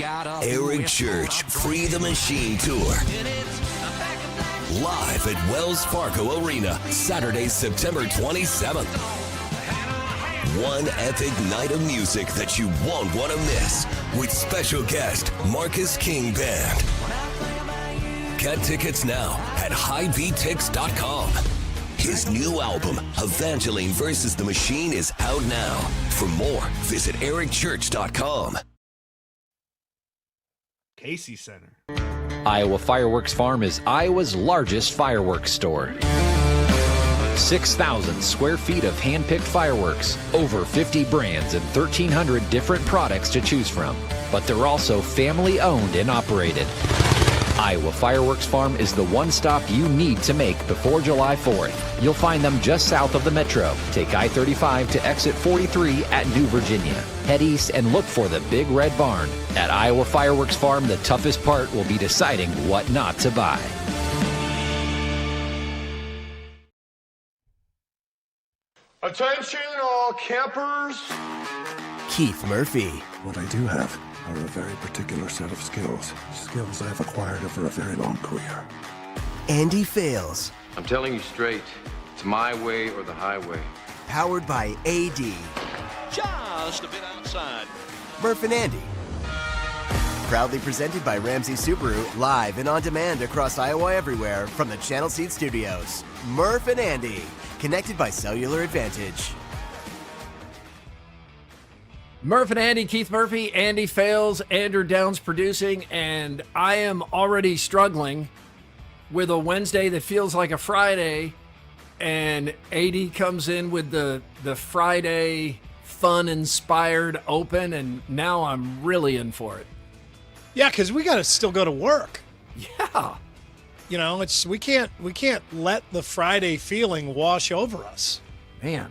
Eric Church Free the Machine Tour. Live at Wells Fargo Arena, Saturday, September 27th. One epic night of music that you won't want to miss with special guest Marcus King Band. Get tickets now at highbeattix.com. His new album, Evangeline vs. the Machine, is out now. For more, visit ericchurch.com. Casey Center. Iowa Fireworks Farm is Iowa's largest fireworks store. 6,000 square feet of hand-picked fireworks, over 50 brands, and 1,300 different products to choose from. But they're also family-owned and operated. Iowa Fireworks Farm is the one stop you need to make before July 4th. You'll find them just south of the Metro. Take I-35 to exit 43 at New Virginia. Head east and look for the Big Red Barn. At Iowa Fireworks Farm, the toughest part will be deciding what not to buy. Attention all campers. Keith Murphy. What I do have are a very particular set of skills. Skills I have acquired over a very long career. Andy Fales. I'm telling you straight, it's my way or the highway. Powered by AD. Just a bit outside. Murph and Andy. Proudly presented by Ramsey Subaru, live and on demand across Iowa everywhere from the Channel Seed Studios. Murph and Andy, connected by cellular advantage. Murph and Andy, Keith Murphy, Andy Fales, Andrew Downs producing, and I am already struggling with a Wednesday that feels like a Friday, and AD comes in with the Friday fun-inspired open, and now I'm really in for it. Yeah, because we got to still go to work. Yeah. You know, we can't let the Friday feeling wash over us. Man.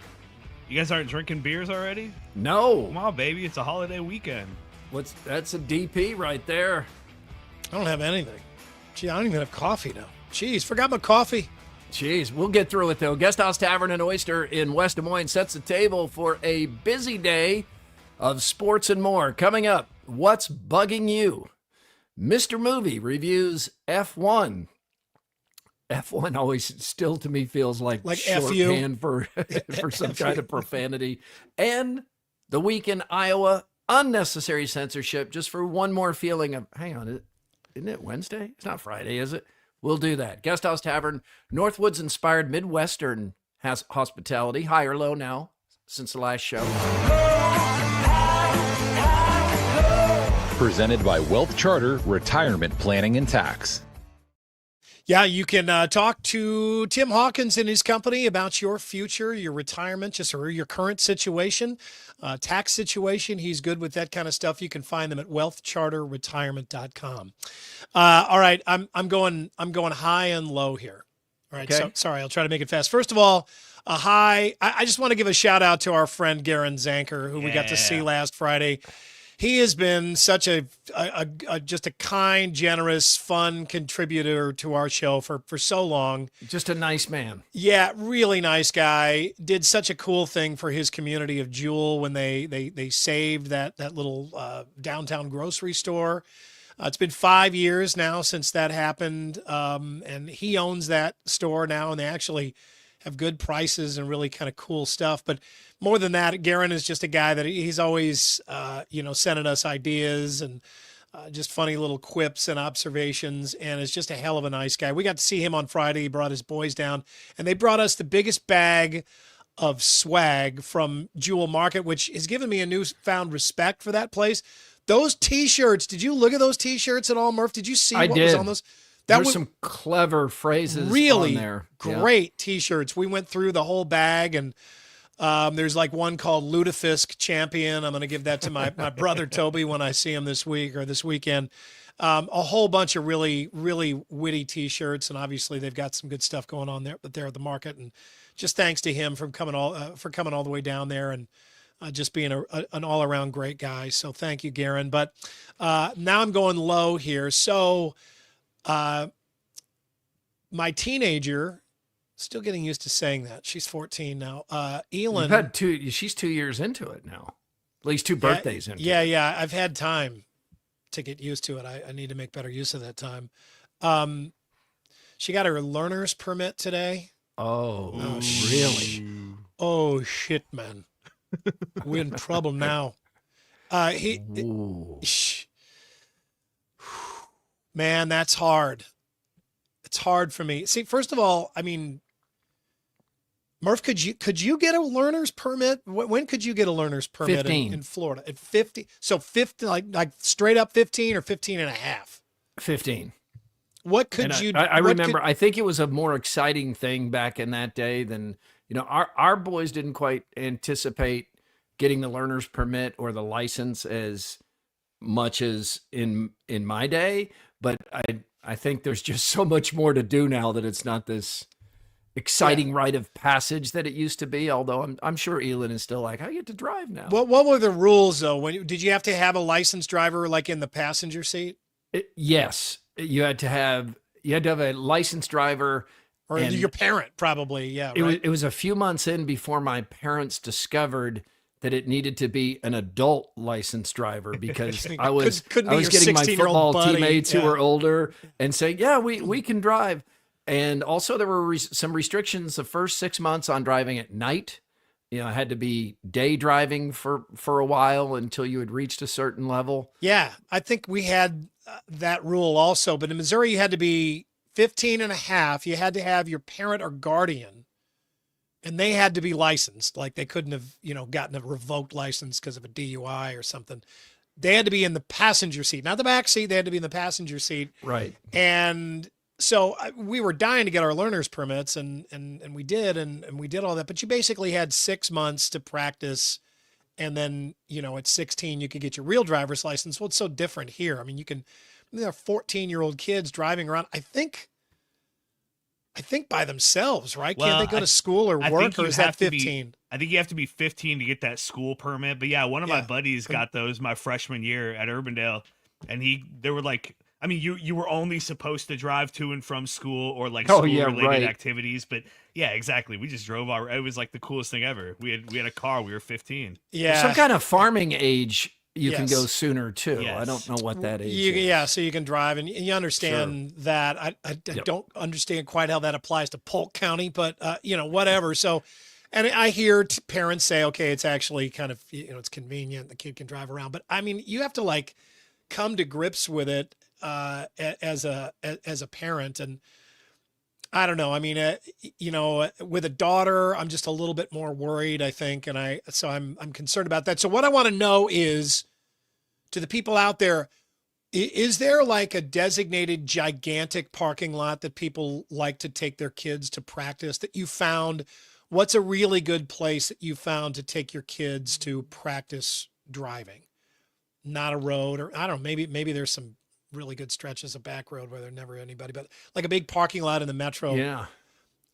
You guys aren't drinking beers already? No. Come on, baby. It's a holiday weekend. That's a DP right there. I don't have anything. Gee, I don't even have coffee now. Jeez, forgot my coffee. Jeez, we'll get through it, though. Guest House Tavern and Oyster in West Des Moines sets the table for a busy day of sports and more. Coming up, what's bugging you? Mr. Movie reviews F1. F1 always still to me feels like shorthand for some kind of profanity. And the week in Iowa, unnecessary censorship, just for one more feeling of, hang on, isn't it Wednesday? It's not Friday, is it? We'll do that. Guest House Tavern, Northwoods-inspired Midwestern has hospitality, high or low now since the last show. Presented by Wealth Charter Retirement Planning and Tax. Yeah, you can talk to Tim Hawkins and his company about your future, your retirement, or your current situation, tax situation. He's good with that kind of stuff. You can find them at wealthcharterretirement.com. All right, I'm going high and low here. All right, okay. So sorry, I'll try to make it fast. First of all, a high. I just want to give a shout out to our friend Garen Zanker, who we got to see last Friday. He has been such just a kind, generous, fun contributor to our show for so long. Just a nice man. Yeah, really nice guy. Did such a cool thing for his community of Jewel when they saved that little downtown grocery store. It's been 5 years now since that happened, and he owns that store now, and they actually have good prices and really kind of cool stuff. But more than that, Garen is just a guy that he's always, sending us ideas and just funny little quips and observations, and is just a hell of a nice guy. We got to see him on Friday. He brought his boys down, and they brought us the biggest bag of swag from Jewel Market, which has given me a newfound respect for that place. Those T-shirts, did you look at those T-shirts at all, Murph? Did you see what was on those? There were some clever phrases really on there. Great T-shirts. We went through the whole bag, and there's like one called Lutefisk Champion. I'm going to give that to my brother Toby when I see him this week or this weekend. A whole bunch of really, really witty T-shirts, and obviously they've got some good stuff going on there at the market. And just thanks to him for coming all the way down there and just being an all-around great guy. So thank you, Garen. But now I'm going low here. So my teenager, still getting used to saying that. She's 14 now. Elin. She's 2 years into it now. At least two birthdays into it. Yeah. I've had time. to get used to it. I need to make better use of that time. She got her learner's permit today. Oh, really? Oh shit, man. We're in trouble now. Man, that's hard. It's hard for me. See, first of all, I mean, Murph, could you get a learner's permit? When could you get a learner's permit in Florida? At 50? So 50, like straight up 15 or 15 and a half? 15. What could you? I remember. I think it was a more exciting thing back in that day than our boys didn't quite anticipate getting the learner's permit or the license as much as in my day. But I think there's just so much more to do now that it's not this exciting rite of passage that it used to be. Although I'm sure Elon is still like, I get to drive now. What were the rules though? Did you have to have a licensed driver like in the passenger seat? Yes. You had to have a licensed driver, or your parent probably. Yeah, right? It was a few months in before my parents discovered that it needed to be an adult licensed driver because I was getting my football teammates who were older and saying, "Yeah, we can drive." And also there were some restrictions the first 6 months on driving at night. I had to be day driving for a while until you had reached a certain level. Yeah, I think we had that rule also, but in Missouri you had to be 15 and a half. You had to have your parent or guardian, and they had to be licensed. Like they couldn't have, gotten a revoked license because of a DUI or something. They had to be in the passenger seat, not the back seat. They had to be in the passenger seat. Right. And so we were dying to get our learner's permits and we did, and we did all that, but you basically had 6 months to practice. And then, at 16, you could get your real driver's license. Well, it's so different here. I mean, there are 14-year-old kids driving around. I think by themselves, right? Well, can't they go to school or work, or is that 15? I think you have to be 15 to get that school permit. But yeah, one of my buddies got those my freshman year at Urbandale, and they were like, I mean, you were only supposed to drive to and from school or like school-related activities, but yeah, exactly. We just drove it was like the coolest thing ever. We had a car. We were 15. Yeah, some kind of farming age. You can go sooner too. Yes. I don't know what that age is. Yeah, so you can drive, and you understand that. I don't understand quite how that applies to Polk County, but whatever. So, and I hear parents say, okay, it's actually kind of it's convenient. The kid can drive around, but I mean, you have to like come to grips with it as a parent. And I don't know. I mean, with a daughter, I'm just a little bit more worried, I think. And I'm concerned about that. So what I want to know is, to the people out there, is there like a designated gigantic parking lot that people like to take their kids to practice that you found? What's a really good place that you found to take your kids to practice driving? Not a road, or I don't know, maybe there's some really good stretches of back road where there's never anybody, but like a big parking lot in the metro. Yeah.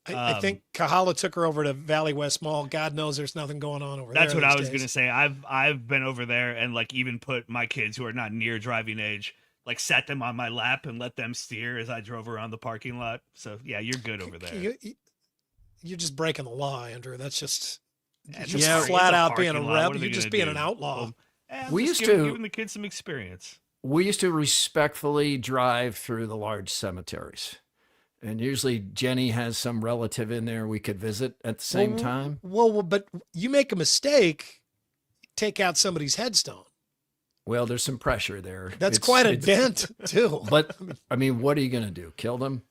I think Kahala took her over to Valley West Mall. God knows there's nothing going on over there. That's what I was going to say. I've been over there and like even put my kids who are not near driving age, like sat them on my lap and let them steer as I drove around the parking lot. So yeah, you're good over there. You're just breaking the law, Andrew. That's just flat out being a rebel. You're just being an outlaw. Well, we used to giving the kids some experience. We used to respectfully drive through the large cemeteries. And usually Jenny has some relative in there we could visit at the same time. Well, but you make a mistake, take out somebody's headstone. Well, there's some pressure there. That's quite a dent, too. But, I mean, what are you going to do? Kill them?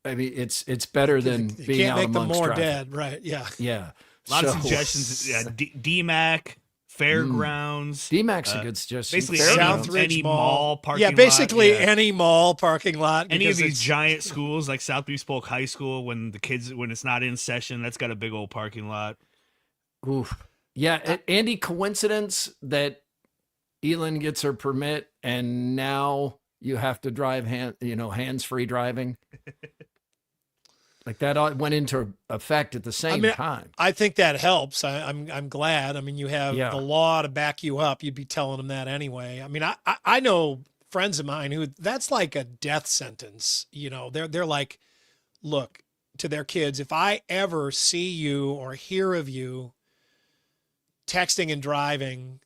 I mean, it's better than being out amongst traffic. Can't make them more dead, right? Yeah. Yeah. A lot of suggestions. Yeah, DMAC. Fairgrounds. DMAC's a good suggestion. Basically, Southridge any mall parking lot. Yeah, basically any mall parking lot. Any of these giant schools like South Bespoke High School, when it's not in session, that's got a big old parking lot. Oof. Yeah, Andy, coincidence that Elin gets her permit and now you have to drive hands-free driving? Like that all went into effect at the same time. I think that helps. I'm glad. I mean, you have the law to back you up. You'd be telling them that anyway. I mean, I know friends of mine who that's like a death sentence. They're like, look, to their kids, if I ever see you or hear of you texting and driving,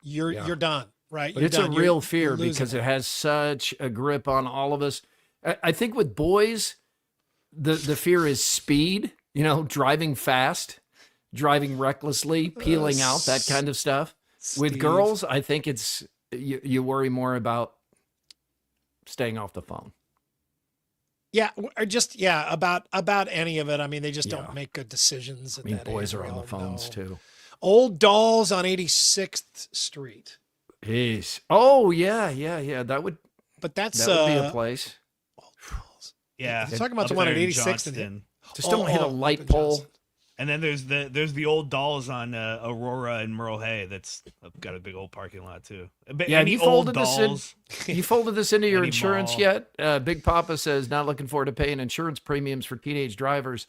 you're done. right? But it's a real fear because it has such a grip on all of us. I think with boys, the fear is speed, driving fast, driving recklessly, peeling out, that kind of stuff. With girls, I think it's you worry more about staying off the phone. Yeah, or just about any of it. I mean, they just don't make good decisions. I mean, boys are on the phones too. Old Dolls on 86th Street. Jeez. Oh yeah. That would be a place. Old Dolls. Yeah, talking about the one at 86th. Just don't hit a light pole. And then there's the Old Dolls on Aurora and Merle Hay. That's got a big old parking lot too. Yeah, you folded this into your insurance yet? Big Papa says not looking forward to paying insurance premiums for teenage drivers,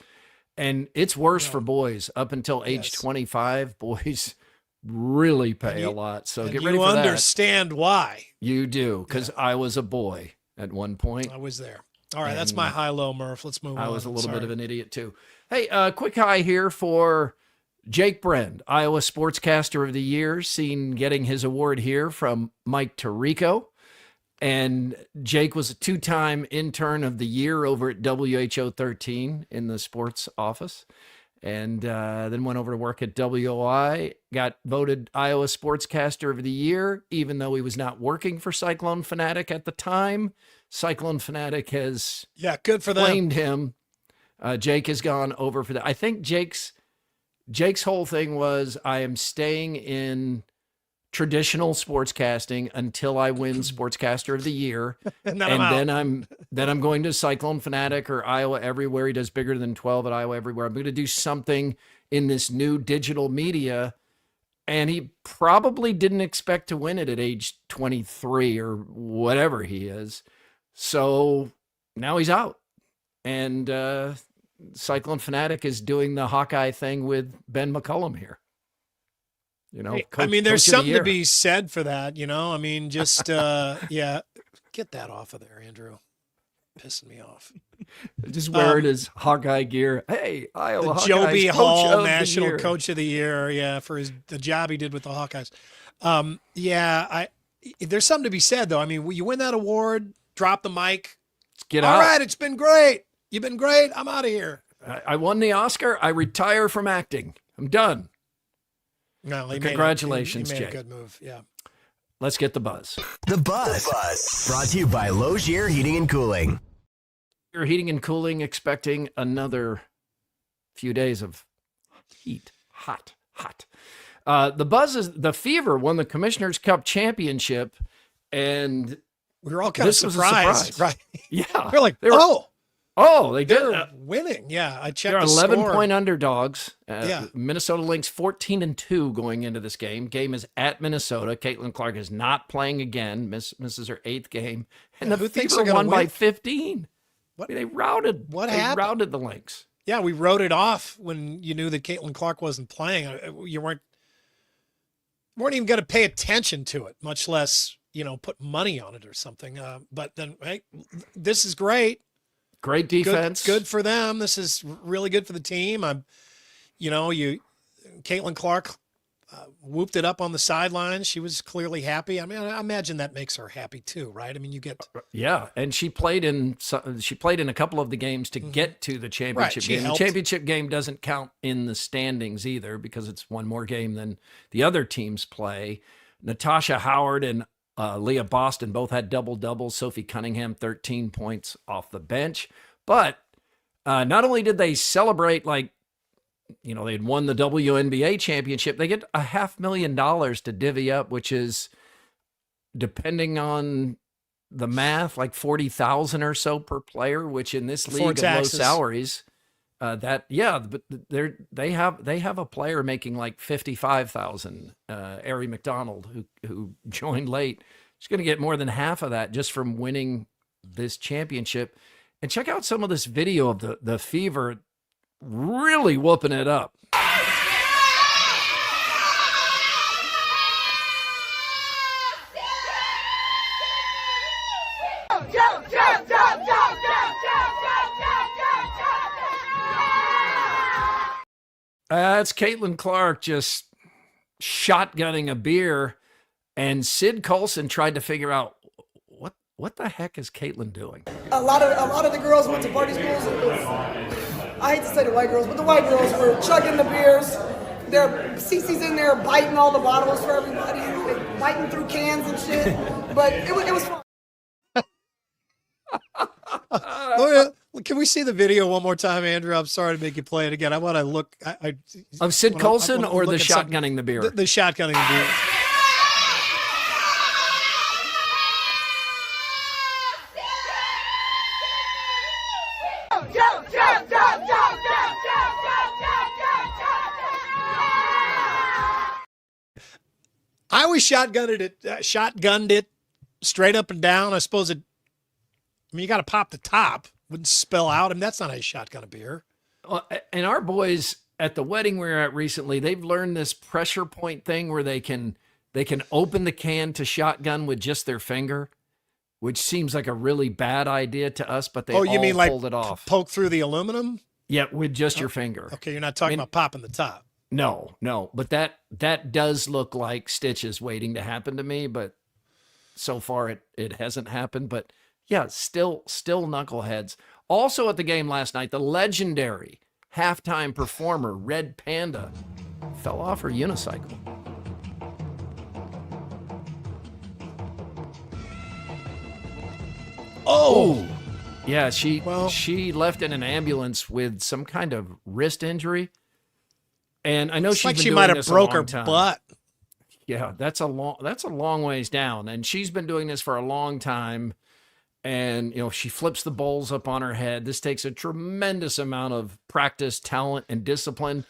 and it's worse for boys. Up until age 25, boys really pay a lot. So get ready for that. You understand why? You do, because I was a boy at one point. I was there. All right, that's my high-low, Murph. Let's move on. I was a little bit of an idiot too. Hey, quick high here for Jake Brend, Iowa Sportscaster of the Year, seen getting his award here from Mike Tirico. And Jake was a 2-time intern of the year over at WHO 13 in the sports office. And then went over to work at WOI, got voted Iowa Sportscaster of the Year, even though he was not working for Cyclone Fanatic at the time. Cyclone Fanatic has good for them. Claimed him. Jake has gone over for that. I think Jake's whole thing was, I am staying in traditional sportscasting until I win Sportscaster of the Year, and then I'm going to Cyclone Fanatic or Iowa Everywhere. He does bigger than 12 at Iowa Everywhere. I'm going to do something in this new digital media, and he probably didn't expect to win it at age 23 or whatever he is. So now he's out, and Cyclone Fanatic is doing the Hawkeye thing with Ben McCullum here. There's something to be said for that. I mean, just get that off of there, Andrew. Pissing me off. Just wearing his Hawkeye gear. Hey, Iowa Hawkeyes, Joby Hall National Year. Coach of the Year. For the job he did with the Hawkeyes. There's something to be said though. I mean, you win that award, drop the mic. Get out. All right, it's been great. You've been great. I'm out of here. I won the Oscar. I retire from acting. I'm done. No, congratulations, he made Jake. a good move. Yeah. Let's get the buzz. The Buzz. Brought to you by Logier Heating and Cooling. Your heating and cooling, expecting another few days of heat. Hot. The Buzz is the Fever won the Commissioner's Cup championship, and we were all kind of surprised, right? Yeah, we're like, they did. They're winning. Yeah, I checked. They're the 11-point underdogs. Minnesota Lynx 14-2 going into this game. Game is at Minnesota. Caitlin Clark is not playing again. Misses her 8th game, and the Fever won by 15. They routed. What happened? Happened? Routed the Lynx. Yeah, we wrote it off when you knew that Caitlin Clark wasn't playing. You weren't even going to pay attention to it, much less put money on it or something. But then, hey, this is great. Great defense. Good for them. This is really good for the team. Caitlin Clark whooped it up on the sidelines. She was clearly happy. I mean, I imagine that makes her happy too, right? I mean, you get and she played in a couple of the games to get to the championship game. Helped. The championship game doesn't count in the standings either because it's one more game than the other teams play. Natasha Howard and Leah Boston both had double-doubles. Sophie Cunningham, 13 points off the bench. But not only did they celebrate they had won the WNBA championship, they get $500,000 to divvy up, which is, depending on the math, like $40,000 or so per player, which in this league of low salaries, but they have a player making like $55,000, Ari McDonald, who joined late. She's going to get more than half of that just from winning this championship. And check out some of this video of the Fever really whooping it up. It's Caitlin Clark just shotgunning a beer And Sid Colson tried to figure out what the heck is Caitlin doing? A lot of the girls went to party schools. I hate to say the white girls, but the white girls were chugging the beers. Their CC's in there biting all the bottles for everybody, biting through cans and shit. But it was fun. Can we see the video one more time, Andrew? I'm sorry to make you play it again. I want to look. Of Sid Colson or the shotgunning the beer? The shotgunning the beer. I always shotgunned it straight up and down. I suppose I mean, you got to pop the top. Wouldn't spill out. I mean, that's not how you shotgun a beer. Well, and our boys at the wedding we were at recently, they've learned this pressure point thing where they can open the can to shotgun with just their finger, which seems like a really bad idea to us, but they all mean like pulled it off. Poke through the aluminum? Yeah, with just your finger. Okay, you're not talking about popping the top. No, but that does look like stitches waiting to happen to me, but so far it hasn't happened. But yeah, still knuckleheads. Also at the game last night, the legendary halftime performer Red Panda fell off her unicycle. Oh, yeah, she left in an ambulance with some kind of wrist injury. And I know she might have broke her butt. Yeah, that's a long ways down. And she's been doing this for a long time. And, she flips the bowls up on her head. This takes a tremendous amount of practice, talent, and discipline.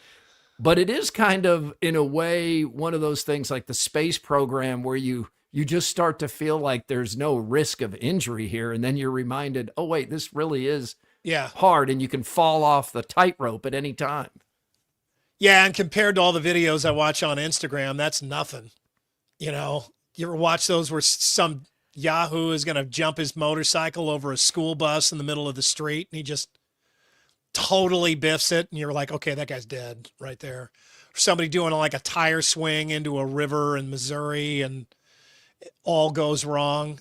But it is kind of, in a way, one of those things like the space program where you just start to feel like there's no risk of injury here. And then you're reminded, oh, wait, this really is hard. And you can fall off the tightrope at any time. Yeah, and compared to all the videos I watch on Instagram, that's nothing. You ever watch those where some Yahoo is going to jump his motorcycle over a school bus in the middle of the street and he just totally biffs it and you're like, okay, that guy's dead right there. Or somebody doing like a tire swing into a river in Missouri and it all goes wrong.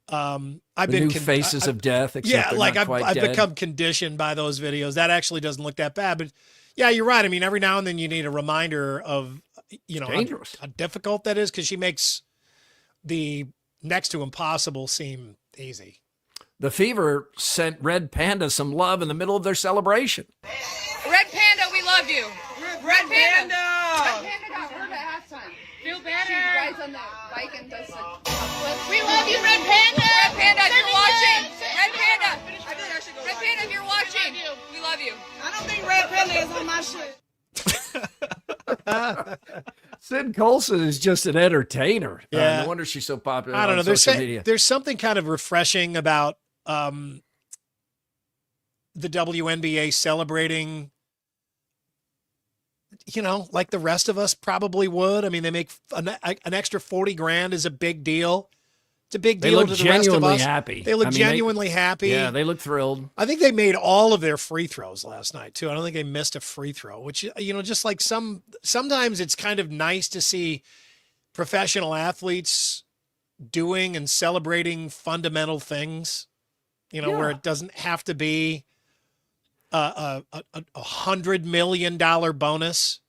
I've been faces of death. Except I've become conditioned by those videos. That actually doesn't look that bad, but yeah, you're right. I mean, every now and then you need a reminder of, how difficult that is because she makes the next to impossible seem easy. The Fever sent Red Panda some love in the middle of their celebration. Red Panda, we love you. Red Panda. Red Panda got hurt at halftime. Feel better. She rides on the bike and does we love you, Red Panda. Red Panda, if you're watching. Red Panda. Red Panda, if you're watching. We love you. I don't think Red Panda is on my shit. Sid Colson is just an entertainer. Yeah. No wonder she's so popular. I don't know. Media. There's something kind of refreshing about the WNBA celebrating, like the rest of us probably would. I mean, they make an extra $40,000 is a big deal. It's a big deal to the rest of us. Happy. They look genuinely happy. Yeah, they look thrilled. I think they made all of their free throws last night too. I don't think they missed a free throw, which, just like sometimes it's kind of nice to see professional athletes doing and celebrating fundamental things, where it doesn't have to be a $100 million bonus.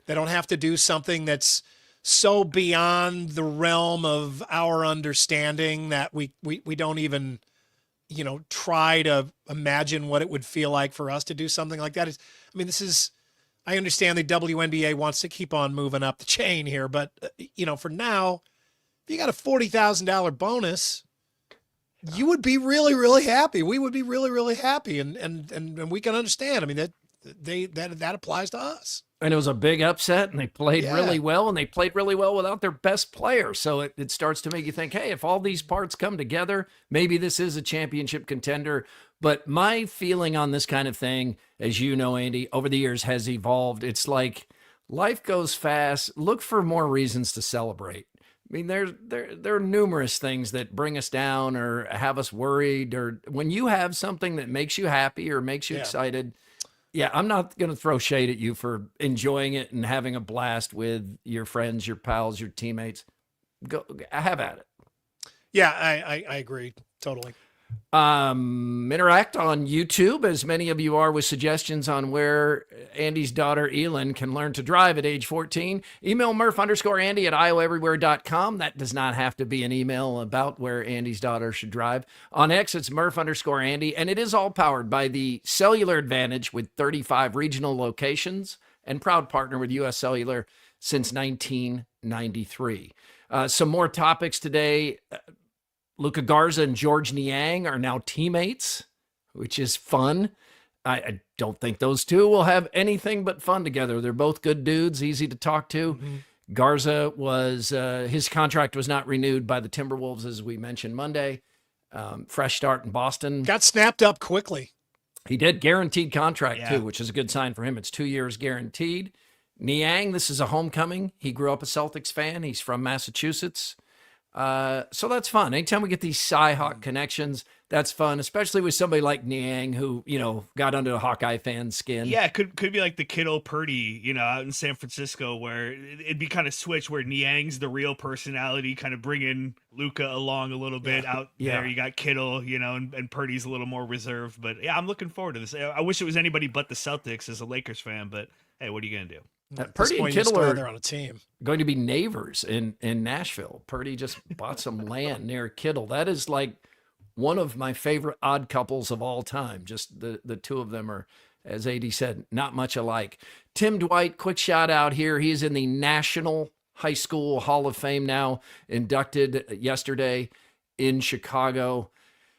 They don't have to do something that's so beyond the realm of our understanding that we don't even, try to imagine what it would feel like for us to do something like that. I understand the WNBA wants to keep on moving up the chain here, but for now, if you got a $40,000 bonus, you would be really, really happy. We would be really, really happy. And we can understand. I mean, that applies to us. And it was a big upset, and they played really well, and they played really well without their best player. So it starts to make you think, hey, if all these parts come together, maybe this is a championship contender. But my feeling on this kind of thing, as you know, Andy, over the years has evolved. It's like life goes fast. Look for more reasons to celebrate. I mean, there are numerous things that bring us down or have us worried. Or when you have something that makes you happy or makes you excited, I'm not going to throw shade at you for enjoying it and having a blast with your friends, your pals, your teammates. go have at it. Yeah, I agree totally. Interact on YouTube, as many of you are, with suggestions on where Andy's daughter Elin can learn to drive at age 14. Email Murph_Andy at iowaeverywhere.com. That does not have to be an email about where Andy's daughter should drive. On X, it's Murph_Andy, and it is all powered by the Cellular Advantage with 35 regional locations and proud partner with U.S. Cellular since 1993. Some more topics today. Luka Garza and George Niang are now teammates, which is fun. I don't think those two will have anything but fun together. They're both good dudes, easy to talk to. Mm-hmm. Garza was, his contract was not renewed by the Timberwolves, as we mentioned Monday. Fresh start in Boston. Got snapped up quickly. He did. Guaranteed contract, too, which is a good sign for him. It's 2 years guaranteed. Niang, this is a homecoming. He grew up a Celtics fan. He's from Massachusetts. So that's fun. Anytime we get these CyHawk connections, that's fun, especially with somebody like Niang who, got under the Hawkeye fan's skin. Yeah, it could be like the Kittle Purdy, out in San Francisco, where it'd be kind of switch where Niang's the real personality, kind of bringing Luka along a little bit out there. You got Kittle, and Purdy's a little more reserved. But yeah, I'm looking forward to this. I wish it was anybody but the Celtics as a Lakers fan, but hey, what are you going to do? Purdy and Kittle are on a team. Going to be neighbors in Nashville. Purdy just bought some land near Kittle. That is like one of my favorite odd couples of all time. Just the two of them are, as AD said, not much alike. Tim Dwight, quick shout out here. He is in the National High School Hall of Fame now, inducted yesterday in Chicago.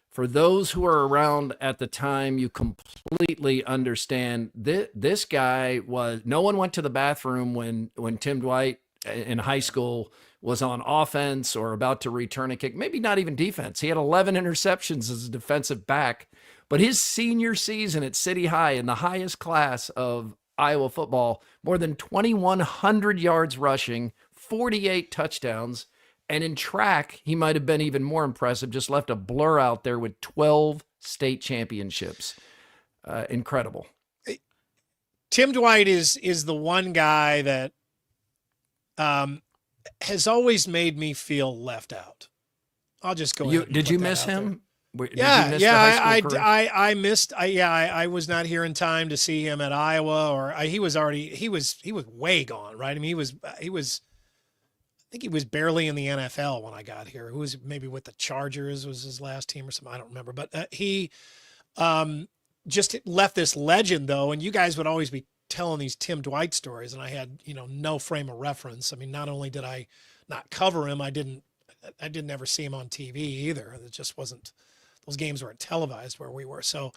For those who are around at the time, you completely understand this guy was, no one went to the bathroom when Tim Dwight in high school was on offense or about to return a kick, maybe not even defense. He had 11 interceptions as a defensive back, but his senior season at City High in the highest class of Iowa football, more than 2,100 yards rushing, 48 touchdowns. And in track, he might have been even more impressive, just left a blur out there with 12 state championships. Incredible. Tim Dwight is the one guy that has always made me feel left out. I'll just go ahead. Did you miss him? I missed. I was not here in time to see him at Iowa, or he was way gone, right? I mean, he was. I think he was barely in the NFL when I got here. Who was maybe with the Chargers was his last team or something. I don't remember, but he just left this legend though. And you guys would always be telling these Tim Dwight stories, and I had, no frame of reference. I mean, not only did I not cover him, I didn't ever see him on TV either. It just wasn't, those games weren't televised where we were. So,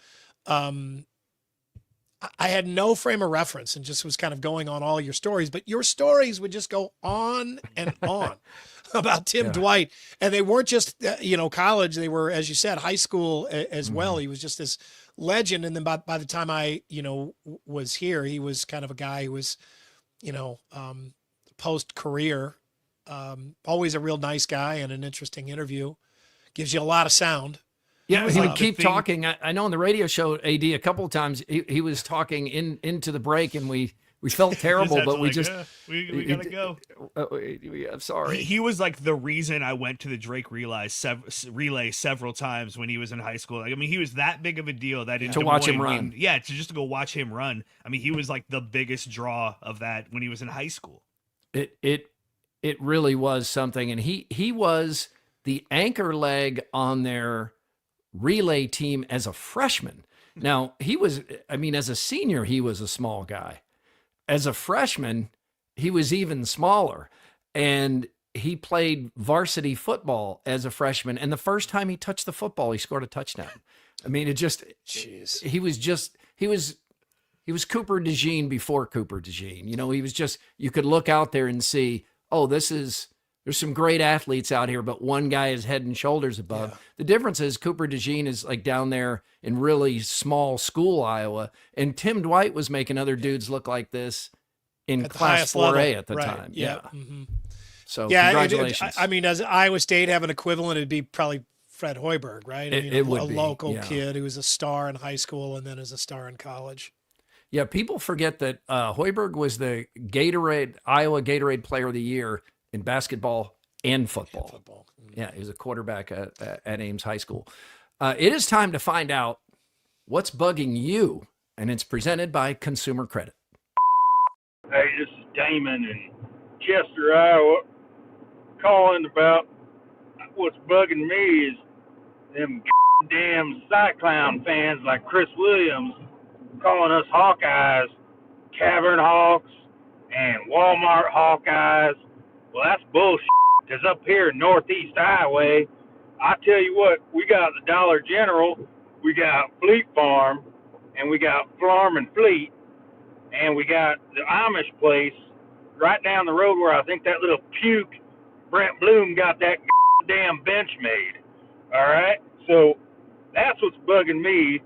I had no frame of reference and just was kind of going on all your stories, but your stories would just go on and on about Tim Dwight. And they weren't just, college. They were, as you said, high school as well. He was just this legend. And then by the time I, was here, he was kind of a guy who was, post-career, always a real nice guy and an interesting interview. Gives you a lot of sound. Yeah, he would keep talking. I know on the radio show, AD, a couple of times he was talking into the break, and we felt terrible, but we just we gotta go. I'm sorry. He was like the reason I went to the Drake relay several times when he was in high school. Like, I mean, he was that big of a deal that in to watch him run. To go watch him run. I mean, he was like the biggest draw of that when he was in high school. It really was something, and he was the anchor leg on their relay team as a freshman. Now, as a senior, he was a small guy. As a freshman, he was even smaller. And he played varsity football as a freshman. And the first time he touched the football, he scored a touchdown. I mean, he was Cooper DeJean before Cooper DeJean. He was just, you could look out there and see, there's some great athletes out here, but one guy is head and shoulders above. Yeah. The difference is Cooper DeJean is like down there in really small school Iowa, and Tim Dwight was making other dudes look like this in at Class 4A at the time. Yeah. Mm-hmm. So congratulations. As Iowa State have an equivalent, it'd be probably Fred Hoiberg, right? It would be a local yeah. kid who was a star in high school and then is a star in college. Yeah, people forget that Hoiberg was the Iowa Gatorade Player of the Year in basketball and football. Yeah, he was a quarterback at Ames High School. It is time to find out what's bugging you, and it's presented by Consumer Credit. Hey, this is Damon in Chester, Iowa, calling about what's bugging me is them damn Cyclown fans like Chris Williams calling us Hawkeyes, Cavern Hawks, and Walmart Hawkeyes. Well, that's bullshit, because up here in Northeast Iowa, I tell you what, we got the Dollar General, we got Fleet Farm, and we got Farm and Fleet, and we got the Amish place right down the road where I think that little puke Brent Bloom got that damn bench made. All right? So that's what's bugging me.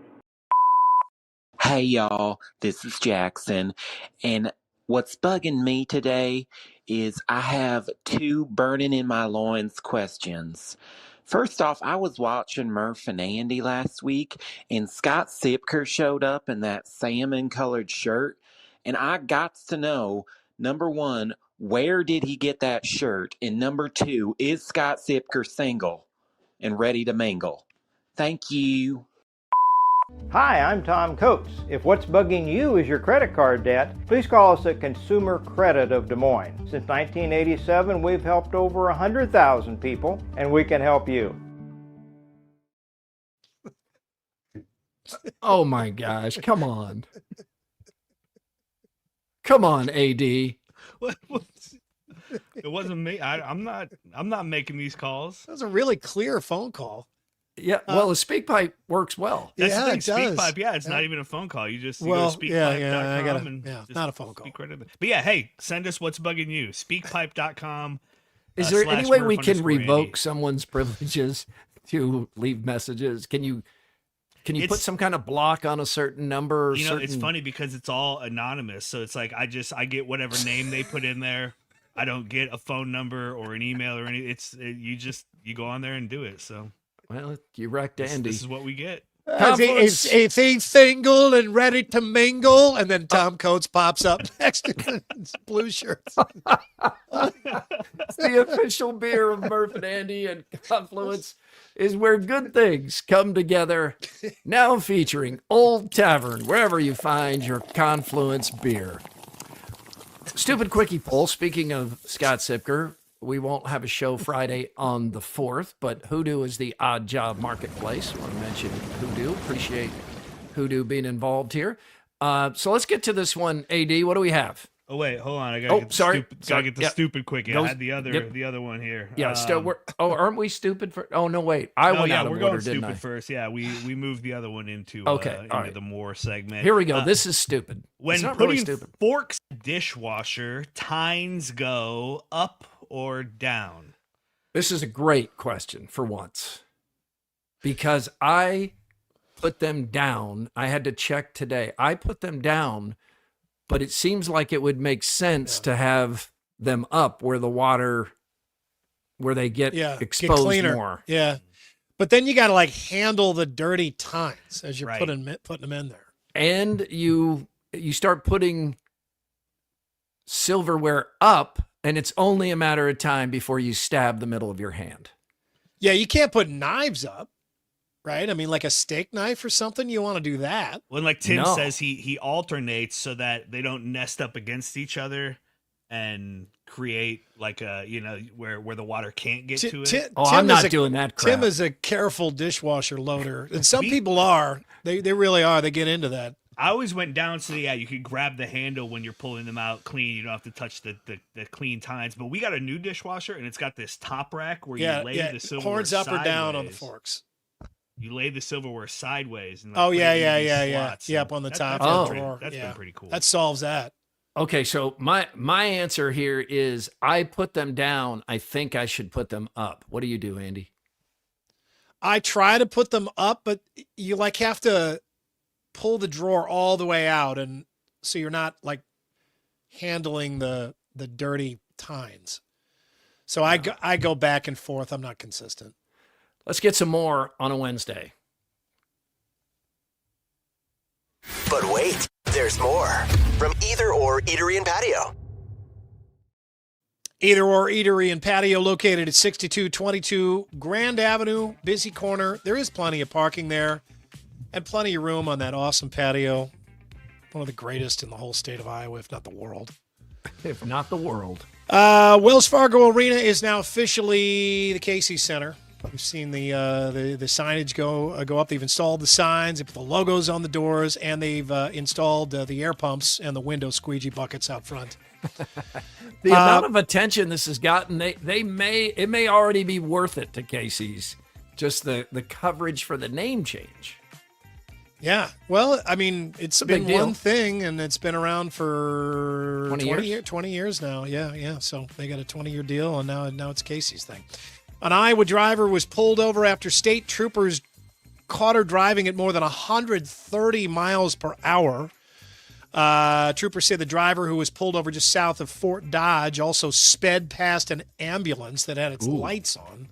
Hey y'all, this is Jackson, and what's bugging me today is I have 2 burning in my loins questions. First off, I was watching Murph and Andy last week, and Scott Sipker showed up in that salmon-colored shirt, and I got to know, number 1, where did he get that shirt, and number 2, is Scott Sipker single and ready to mingle? Thank you. Hi, I'm Tom Coates. If what's bugging you is your credit card debt, please call us at Consumer Credit of Des Moines. Since 1987, we've helped over 100,000 people, and we can help you. Oh my gosh, come on. Come on, AD. It wasn't me. I'm not making these calls. That was a really clear phone call. Yeah, well, the SpeakPipe works well. That's Yeah, the thing. it does. SpeakPipe, yeah, it's not even a phone call. You just Well, go to speakpipe.com yeah, and just not a phone call. speak right in. But yeah, hey, send us what's bugging you. Speakpipe.com. Is there any way we can /Murph_Andy. revoke someone's privileges to leave messages? Can you put some kind of block on a certain number? Or It's funny because it's all anonymous. So it's like I get whatever name they put in there. I don't get a phone number or an email or anything. You go on there and do it. So. Well, you wrecked Andy. This is what we get. If he's single and ready to mingle, and then Tom Coates pops up next to his blue shirts. It's the official beer of Murph and Andy, and Confluence is where good things come together. Now featuring Old Tavern, wherever you find your Confluence beer. Stupid quickie poll. Speaking of Scott Sipker, we won't have a show Friday on the 4th, but Hoodoo is the odd job marketplace. I want to mention Hoodoo. Appreciate Hoodoo being involved here. So let's get to this one. AD, what do we have? Oh wait, hold on. I gotta get the stupid quickie. I had the other one here. Yeah, aren't we stupid for? Oh no, wait. I went out of order, going didn't I? stupid first. Yeah, we moved the other one into the more segment. Here we go. This is stupid. When not putting really stupid. forks in the dishwasher, tines go up or down? This is a great question for once, because I put them down. I had to check today. I put them down, but it seems like it would make sense to have them up where they get exposed more. Yeah. But then you got to handle the dirty tines as you're putting them in there. And you start putting silverware up, and it's only a matter of time before you stab the middle of your hand. Yeah, you can't put knives up, right? I mean, like a steak knife or something, you want to do that. Well, like Tim says, he alternates so that they don't nest up against each other and create where the water can't get to it. I'm not doing that crap. Tim is a careful dishwasher loader, and some people are. They really are. They get into that. I always went down so you could grab the handle when you're pulling them out clean. You don't have to touch the clean tines. But we got a new dishwasher, and it's got this top rack where you lay the silverware horns up sideways. or down on the forks. You lay the silverware sideways. And yeah, up on the top of the drawer. That's been pretty cool. That solves that. Okay, so my answer here is I put them down. I think I should put them up. What do you do, Andy? I try to put them up, but you have to pull the drawer all the way out, and so you're not handling the dirty tines. So I go back and forth. I'm not consistent. Let's get some more on a Wednesday. But wait, there's more from Either Or Eatery and Patio. Either or Eatery and Patio located at 6222 Grand Avenue, busy corner. There is plenty of parking there and plenty of room on that awesome patio. One of the greatest in the whole state of Iowa, if not the world. If not the world. Wells Fargo Arena is now officially the Casey's Center. We've seen the signage go up. They've installed the signs, they put the logos on the doors, and they've installed the air pumps and the window squeegee buckets out front. The amount of attention this has gotten, it may already be worth it to Casey's. Just the coverage for the name change. Yeah. Well, I mean, it's been big deal. one thing, and it's been around for 20 years now. Yeah. So they got a 20-year deal, and now it's Casey's thing. An Iowa driver was pulled over after state troopers caught her driving at more than 130 miles per hour. Troopers say the driver, who was pulled over just south of Fort Dodge, also sped past an ambulance that had its lights on.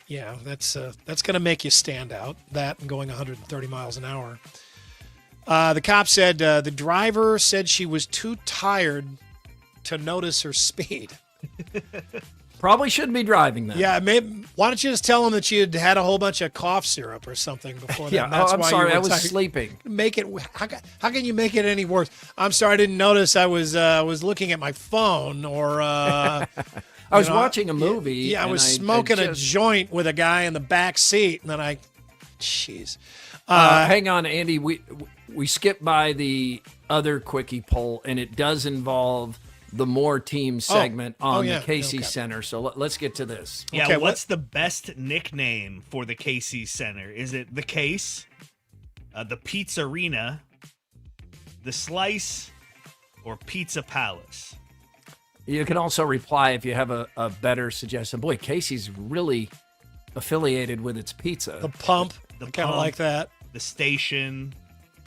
Yeah, that's going to make you stand out, that and going 130 miles an hour. The cop said the driver said she was too tired to notice her speed. Probably shouldn't be driving then. Yeah, maybe. Why don't you just tell him that you had a whole bunch of cough syrup or something before that? Yeah, That's I'm why sorry, you I were was tired. sleeping. Make it. How can you make it any worse? I'm sorry, I didn't notice. I was looking at my phone, or I was watching a movie. Yeah, I and was smoking a joint with a guy in the back seat, and then jeez. Hang on, Andy. We skipped by the other quickie poll, and it does involve the more team segment on the Casey's Center. So let's get to this. Yeah, Okay, what's the best nickname for the Casey's Center? Is it the Case, the Pizzarena, the Slice, or Pizza Palace? You can also reply if you have a better suggestion. Boy, Casey's really affiliated with its pizza. The Pump. I kind of like that. The Station.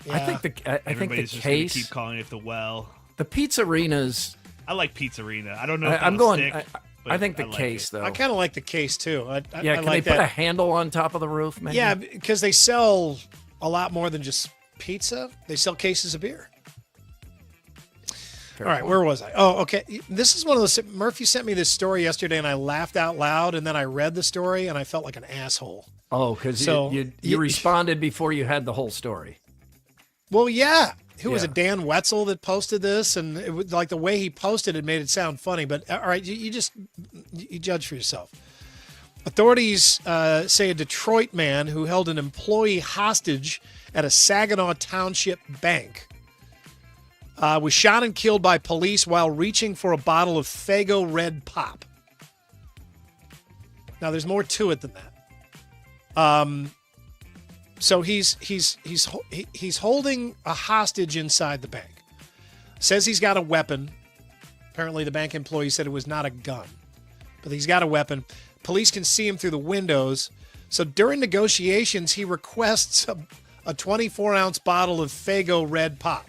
Yeah. I think the Everybody's just Case. gonna keep calling it the Well. The Pizzarina's. I like Pizzarena. I don't know if I'm it'll going. stick, I think the like Case, it. though. I kind of like the Case too. Can like they put a handle on top of the roof, maybe? Yeah, because they sell a lot more than just pizza. They sell cases of beer. All right, where was I? Oh, okay. This is one of those. Murphy sent me this story yesterday, and I laughed out loud, and then I read the story, and I felt like an asshole. Oh, because you responded before you had the whole story. Well, yeah. Who was it? Dan Wetzel that posted this, and it was like the way he posted it made it sound funny. But all right, you judge for yourself. Authorities say a Detroit man who held an employee hostage at a Saginaw Township bank was shot and killed by police while reaching for a bottle of Faygo Red Pop. Now, there's more to it than that. So he's holding a hostage inside the bank. Says he's got a weapon. Apparently, the bank employee said it was not a gun, but he's got a weapon. Police can see him through the windows. So during negotiations, he requests a 24-ounce bottle of Faygo Red Pop.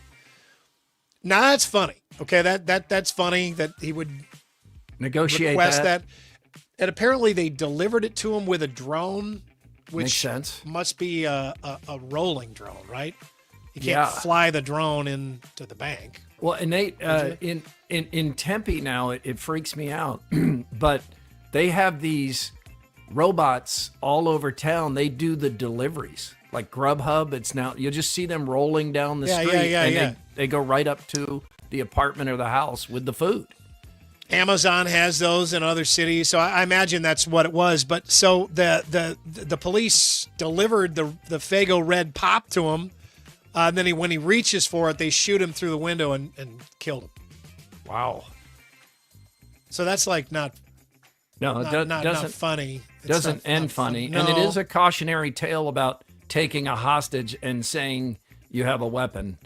Now that's funny. Okay, that's funny that he would negotiate request that. And apparently, they delivered it to him with a drone. Which makes sense. Must be a rolling drone, right? You can't fly the drone into the bank. Well, and they in Tempe now, it freaks me out, but they have these robots all over town. They do the deliveries, like Grubhub. It's now you'll just see them rolling down the street, and they go right up to the apartment or the house with the food. Amazon has those in other cities, so I imagine that's what it was. But so the police delivered the Faygo Red Pop to him, and then when he reaches for it, they shoot him through the window and killed him. Wow. So that's like not funny. Doesn't end funny, No. and it is a cautionary tale about taking a hostage and saying you have a weapon.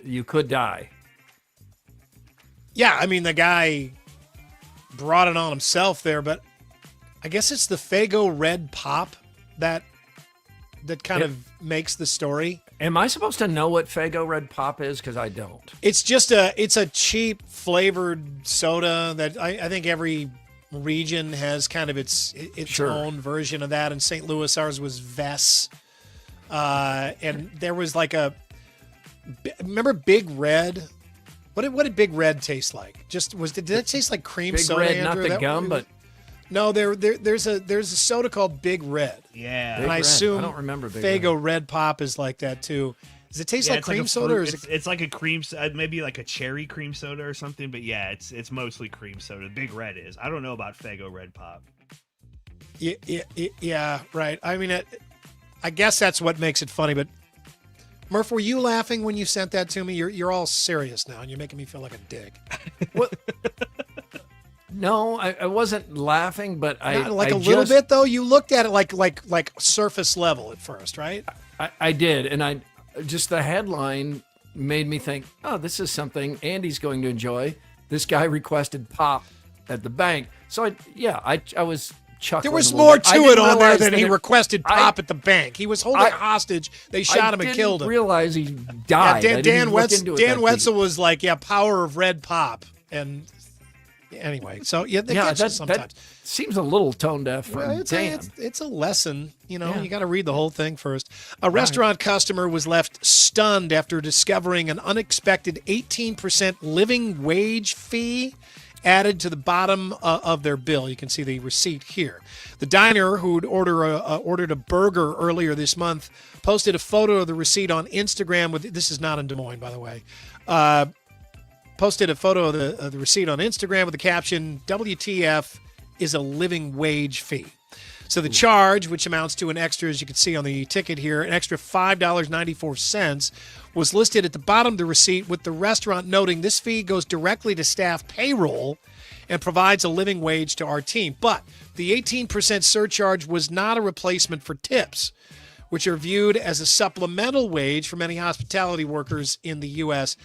You could die. Yeah, I mean, the guy brought it on himself there, but I guess it's the Faygo Red Pop that kind of makes the story. Am I supposed to know what Faygo Red Pop is? Because I don't. It's just a cheap flavored soda that I think every region has kind of its own version of that. In St. Louis, ours was Vess. And there was like remember Big Red? What did Big Red taste like? Did it taste like cream Big soda? Red, Andrew? not the gum, but no. There's a soda called Big Red. Yeah, and I assume I don't remember Big Faygo Red. Red Pop is like that too. Does it taste like cream soda, or is it? It's like a cream, maybe like a cherry cream soda or something. But yeah, it's mostly cream soda. Big Red is. I don't know about Faygo Red Pop. Yeah, right. I mean, I guess that's what makes it funny. But Murph, were you laughing when you sent that to me? You're all serious now, and you're making me feel like a dick. What? No, I wasn't laughing, but like a little bit though. You looked at it like surface level at first, right? I did, and just the headline made me think, oh, this is something Andy's going to enjoy. This guy requested pop at the bank, so I was chuckling. There was more to it on there than he requested pop pop at the bank. He was holding hostage. They shot him and killed him. I didn't realize he died. Yeah, Dan Wetzel was like, power of red pop, and anyway, so that sometimes seems a little tone deaf from Dan. It's a lesson, you got to read the whole thing first. A restaurant customer was left stunned after discovering an unexpected 18% living wage fee added to the bottom of their bill. You can see the receipt here. The diner, who'd ordered a burger earlier this month, posted a photo of the receipt on Instagram. This is not in Des Moines, by the way. Posted a photo of the receipt on Instagram with the caption, "WTF is a living wage fee." So the charge, which amounts to an extra, as you can see on the ticket here, an extra $5.94, was listed at the bottom of the receipt, with the restaurant noting this fee goes directly to staff payroll and provides a living wage to our team. But the 18% surcharge was not a replacement for tips, which are viewed as a supplemental wage for many hospitality workers in the U.S.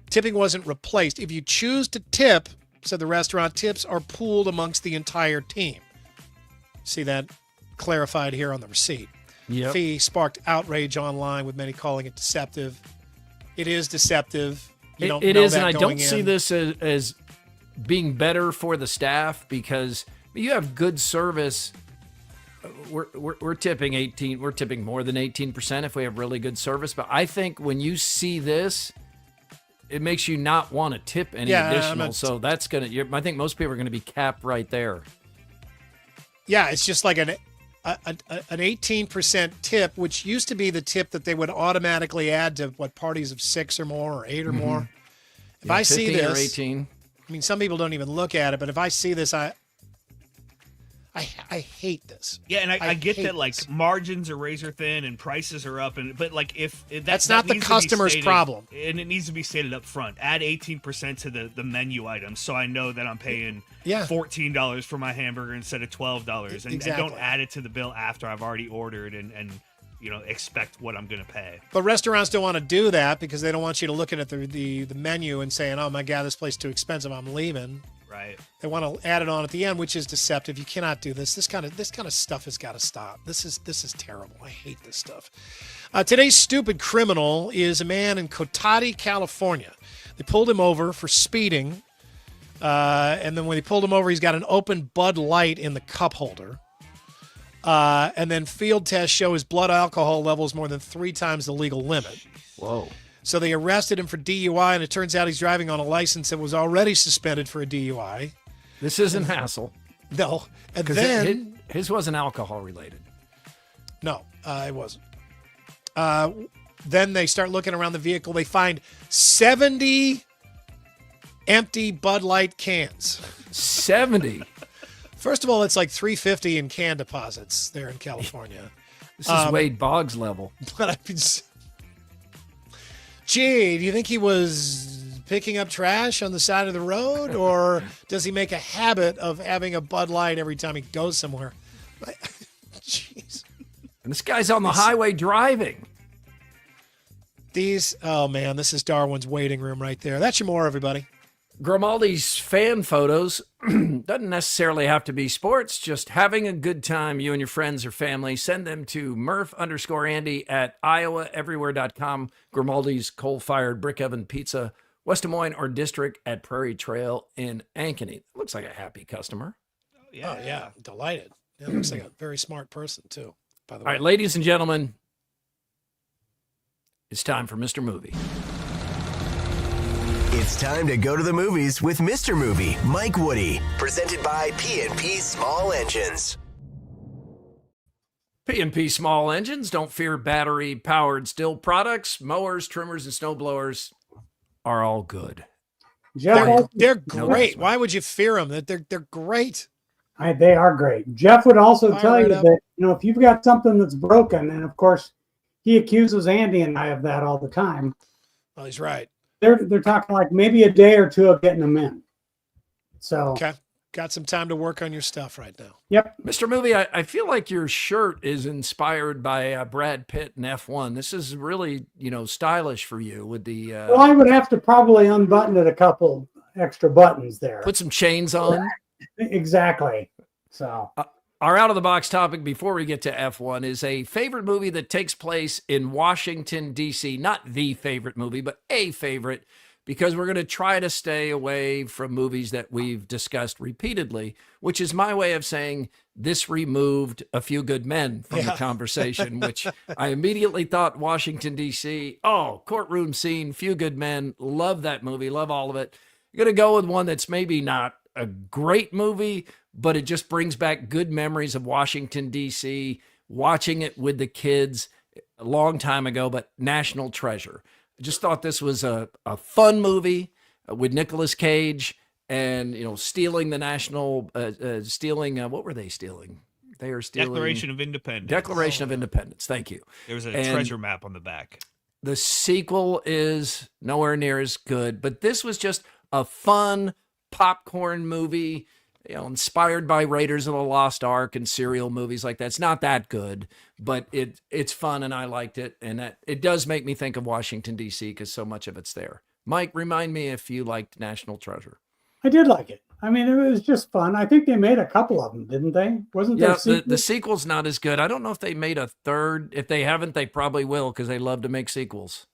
Tipping wasn't replaced. If you choose to tip, said the restaurant, tips are pooled amongst the entire team. See that clarified here on the receipt. Yep. Fee sparked outrage online, with many calling it deceptive. It is deceptive. It is, and I don't see this as being better for the staff, because you have good service. We're tipping 18. We're tipping more than 18% if we have really good service. But I think when you see this, it makes you not want to tip any additional. So that's I think most people are gonna be capped right there. Yeah, it's just like an 18% tip, which used to be the tip that they would automatically add to parties of 6 or more or 8 or more. If I see this, or 18. I mean, some people don't even look at it, but if I see this, I hate this. Yeah, and I get that this. margins are razor thin and prices are up, but if that's not the customer's problem, and it needs to be stated up front. Add 18% to the menu items, so I know that I'm paying $14 for my hamburger instead of $12, and don't add it to the bill after I've already ordered and expect what I'm going to pay. But restaurants don't want to do that because they don't want you to look at the menu and saying, "Oh my God, this place is too expensive. I'm leaving." Right. They want to add it on at the end, which is deceptive. You cannot do this. This kind of stuff has got to stop. This is terrible. I hate this stuff. Today's stupid criminal is a man in Cotati, California. They pulled him over for speeding, and then when they pulled him over, he's got an open Bud Light in the cup holder. And then field tests show his blood alcohol levels more than 3 times the legal limit. Whoa. So they arrested him for DUI, and it turns out he's driving on a license that was already suspended for a DUI. This isn't hassle. No. And then his wasn't alcohol related. No, it wasn't. Then they start looking around the vehicle. They find 70 empty Bud Light cans. 70? First of all, it's like $3.50 in can deposits there in California. This is Wade Boggs level. But I mean, gee, do you think he was picking up trash on the side of the road, or does he make a habit of having a Bud Light every time he goes somewhere? Jeez. And this guy's on the highway driving. Oh man, this is Darwin's waiting room right there. That's your more, everybody. Grimaldi's fan photos doesn't necessarily have to be sports, just having a good time, you and your friends or family. Send them to Murph_Andy at IowaEverywhere.com. Grimaldi's coal-fired brick oven pizza, West Des Moines or District at Prairie Trail in Ankeny. Looks like a happy customer. Oh, yeah. Delighted. Yeah, looks like a very smart person, too, by the way. All right, ladies and gentlemen, it's time for Mr. Movie. It's time to go to the movies with Mr. Movie, Mike Woody. Presented by P&P Small Engines. P&P Small Engines. Don't fear battery-powered still products. Mowers, trimmers, and snowblowers are all good. They're great. Why would you fear them? They're great. They are great. Jeff would also tell you up. that, if you've got something that's broken, and of course, he accuses Andy and I of that all the time. Well, he's right. They're talking like maybe a day or two of getting them in. So okay. Got some time to work on your stuff right now. Yep. Mr. Movie, I feel like your shirt is inspired by Brad Pitt in F1. This is really, stylish for you with the... Well, I would have to probably unbutton it a couple extra buttons there. Put some chains on. Exactly. So... Our out-of-the-box topic before we get to F1 is a favorite movie that takes place in Washington, D.C. Not the favorite movie, but a favorite, because we're going to try to stay away from movies that we've discussed repeatedly, which is my way of saying this removed A Few Good Men from the conversation, which I immediately thought Washington, D.C. Oh, courtroom scene, Few Good Men. Love that movie. Love all of it. I'm going to go with one that's maybe not a great movie, but it just brings back good memories of Washington, D.C., watching it with the kids a long time ago, but National Treasure. I just thought this was a fun movie with Nicolas Cage and, stealing the national, what were they stealing? They are stealing... Declaration of Independence. Declaration of Independence. Thank you. There was a treasure map on the back. The sequel is nowhere near as good, but this was just a fun popcorn movie, inspired by Raiders of the Lost Ark and serial movies like that. It's not that good, but it's fun and I liked it. And it does make me think of Washington, D.C. because so much of it's there. Mike, remind me if you liked National Treasure. I did like it. I mean, it was just fun. I think they made a couple of them, didn't they? Wasn't there? Yeah, the sequel's not as good. I don't know if they made a third. If they haven't, they probably will because they love to make sequels.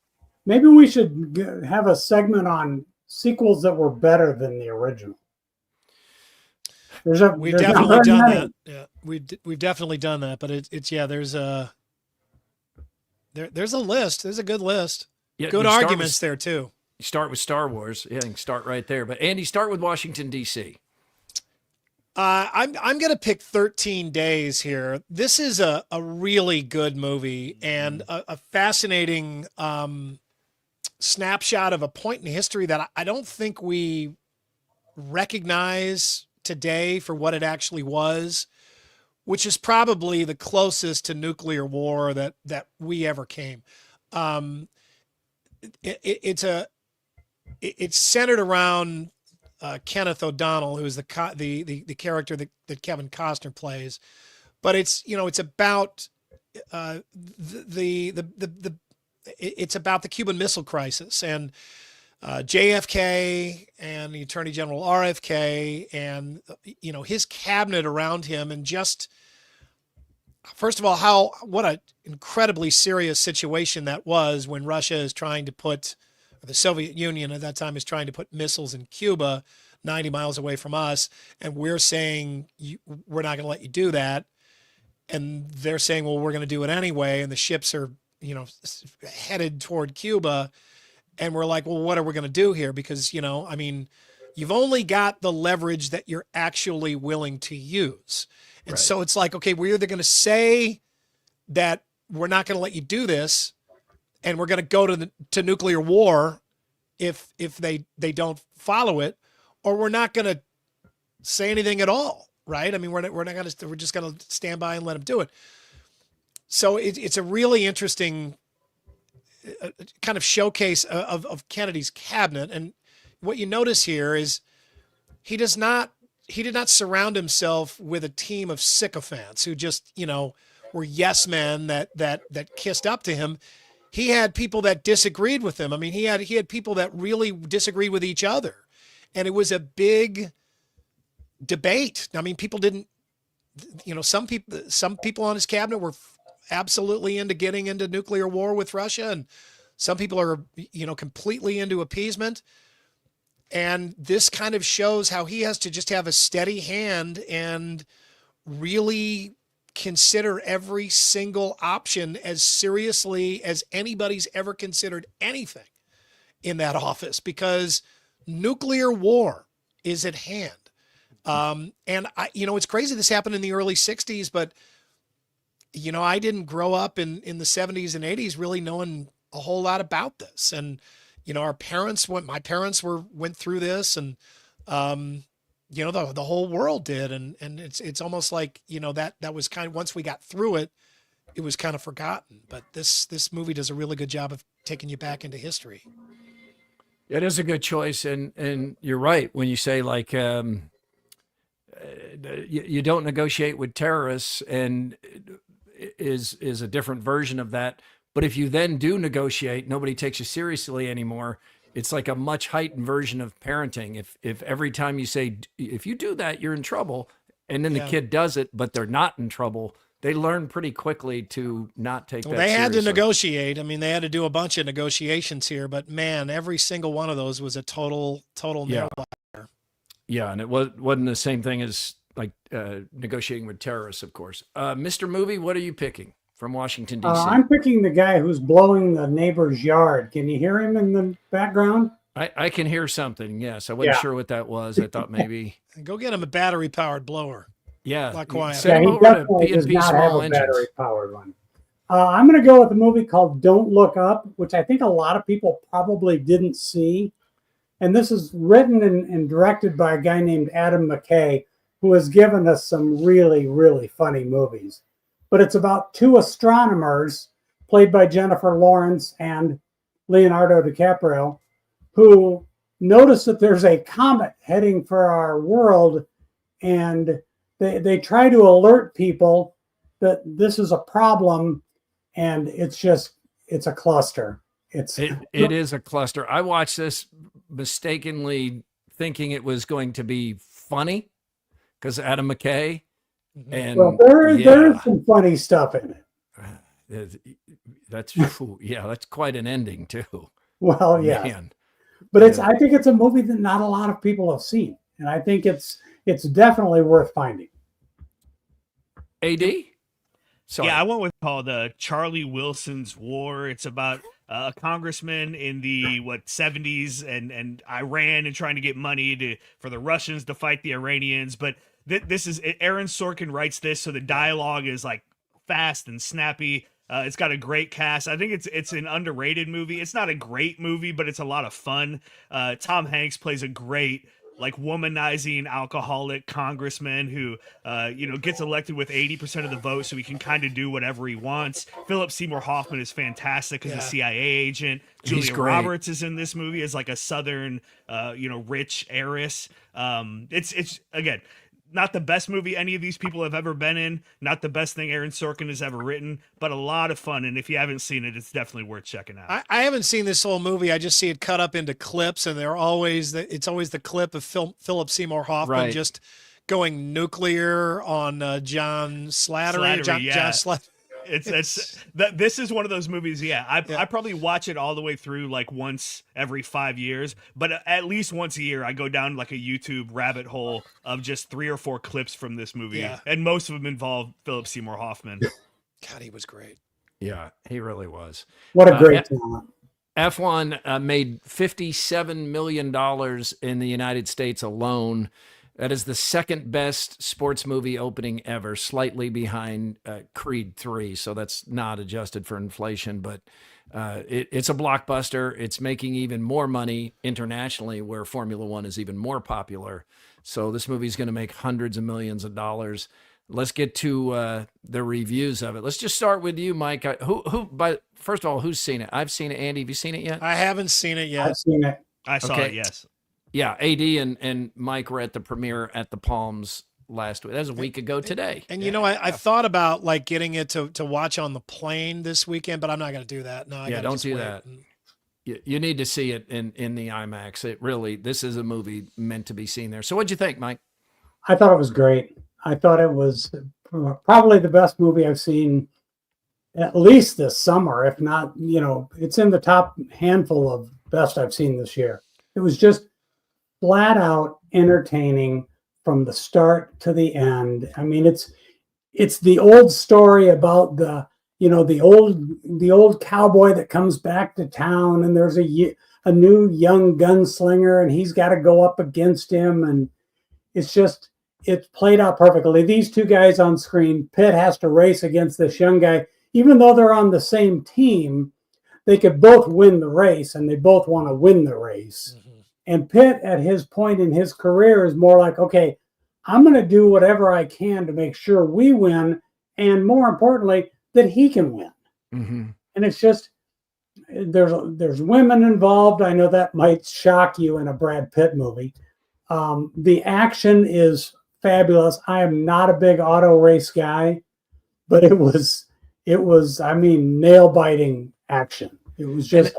Maybe we should have a segment on sequels that were better than the original. We've definitely done that. Yeah, we've definitely done that. But there's a list. There's a good list. Yeah, good arguments there too. You start with Star Wars. Yeah, you can start right there. But Andy, start with Washington, D.C. I'm going to pick 13 Days here. This is a really good movie and a fascinating snapshot of a point in history that I don't think we recognize today for what it actually was, which is probably the closest to nuclear war that we ever came. It's centered around Kenneth O'Donnell, who's the character that Kevin Costner plays, but it's about it's about the Cuban Missile Crisis and JFK and the Attorney General RFK and his cabinet around him, and just first of all what an incredibly serious situation that was when Russia is trying to put, or the Soviet Union at that time is trying to put missiles in Cuba 90 miles away from us, and we're saying we're not going to let you do that, and they're saying, well, we're going to do it anyway, and the ships are headed toward Cuba. And we're like, well, what are we going to do here? Because, you've only got the leverage that you're actually willing to use. And right. So it's like, okay, we're either going to say that we're not going to let you do this and we're going to go to nuclear war if they don't follow it, or we're not going to say anything at all, right? I mean, we're just going to stand by and let them do it. So it's a really interesting kind of showcase of Kennedy's cabinet. And what you notice here is he did not surround himself with a team of sycophants who just, were yes men that kissed up to him. He had people that disagreed with him. I mean, he had people that really disagreed with each other. And it was a big debate. I mean, people didn't, some people on his cabinet were absolutely into getting into nuclear war with Russia, and some people are, completely into appeasement. And this kind of shows how he has to just have a steady hand and really consider every single option as seriously as anybody's ever considered anything in that office, because nuclear war is at hand. And it's crazy. This happened in the early 60s, but I didn't grow up in the 70s and 80s really knowing a whole lot about this. And, my parents went through this, and, the whole world did. And it's almost like, that was kind of, once we got through it, it was kind of forgotten. But this movie does a really good job of taking you back into history. It is a good choice. And you're right when you say, like, you don't negotiate with terrorists, and is a different version of that. But if you then do negotiate, nobody takes you seriously anymore. It's like a much heightened version of parenting. If every time you say, if you do that, you're in trouble, and then the kid does it, but they're not in trouble, they learn pretty quickly to not take that seriously. They had to negotiate. I mean, they had to do a bunch of negotiations here, but man, every single one of those was a total nail biter. Yeah, and it wasn't the same thing as like negotiating with terrorists, of course. Mr. Movie, what are you picking from Washington, D.C.? I'm picking the guy who's blowing the neighbor's yard. Can you hear him in the background? I can hear something, yes. I wasn't sure what that was. I thought maybe. Go get him a battery-powered blower. Yeah. A lot quiet. Yeah, he definitely does not have a battery-powered one. I'm going to go with a movie called Don't Look Up, which I think a lot of people probably didn't see. And this is written and directed by a guy named Adam McKay, who has given us some really, really funny movies. But it's about two astronomers, played by Jennifer Lawrence and Leonardo DiCaprio, who notice that there's a comet heading for our world, and they try to alert people that this is a problem, and it's a cluster. It is a cluster. I watched this mistakenly thinking it was going to be funny because Adam McKay. And there is some funny stuff in it. That's quite an ending too. Well, yeah. Man. But I think it's a movie that not a lot of people have seen, and I think it's definitely worth finding. AD? Sorry. Yeah, I went with called Charlie Wilson's War. It's about a congressman in the 70s and Iran and trying to get money for the Russians to fight the Iranians. But this is Aaron Sorkin writes this, so the dialogue is like fast and snappy. It's got a great cast. I think it's an underrated movie. It's not a great movie, but it's a lot of fun. Tom Hanks plays a great womanizing alcoholic congressman who gets elected with 80% of the vote, so he can kind of do whatever he wants. Philip Seymour Hoffman is fantastic as a CIA agent. Julia Roberts is in this movie as like a southern rich heiress. It's again not the best movie any of these people have ever been in, not the best thing Aaron Sorkin has ever written, but a lot of fun. And if you haven't seen it, it's definitely worth checking out. I haven't seen this whole movie. I just see it cut up into clips, and it's always the clip of Philip Seymour Hoffman just going nuclear on John Slattery. John Slattery. This is one of those movies. I probably watch it all the way through like once every 5 years, but at least once a year I go down like a YouTube rabbit hole of just 3 or 4 clips from this movie, and most of them involve Philip Seymour Hoffman. God, he was great. Yeah, he really was. What a great talent. F1 made $57 million in the United States alone. That is the second best sports movie opening ever, slightly behind Creed 3. So that's not adjusted for inflation, but it's a blockbuster. It's making even more money internationally, where Formula One is even more popular. So this movie is going to make hundreds of millions of dollars. Let's get to the reviews of it. Let's just start with you, Mike. But first of all, who's seen it? I've seen it. Andy, have you seen it yet? I haven't seen it yet. I've seen it. I saw it, yes. Yeah, AD and Mike were at the premiere at the Palms last week. That was a week ago today. And I thought about like getting it to watch on the plane this weekend, but I'm not going to do that. No, don't do that. You need to see it in the IMAX. This is a movie meant to be seen there. So what'd you think, Mike? I thought it was great. I thought it was probably the best movie I've seen at least this summer. If not, it's in the top handful of best I've seen this year. It was just flat out entertaining from the start to the end. I mean, it's the old story about the old cowboy that comes back to town, and there's a a new young gunslinger, and he's got to go up against him, and it's played out perfectly. These two guys on screen, Pitt has to race against this young guy, even though they're on the same team. They could both win the race, and they both want to win the race. Mm-hmm. And Pitt, at his point in his career, is more like, okay, I'm going to do whatever I can to make sure we win, and more importantly, that he can win. Mm-hmm. And it's just, there's women involved. I know that might shock you in a Brad Pitt movie. The action is fabulous. I am not a big auto race guy, but it was, I mean, nail biting action. It was just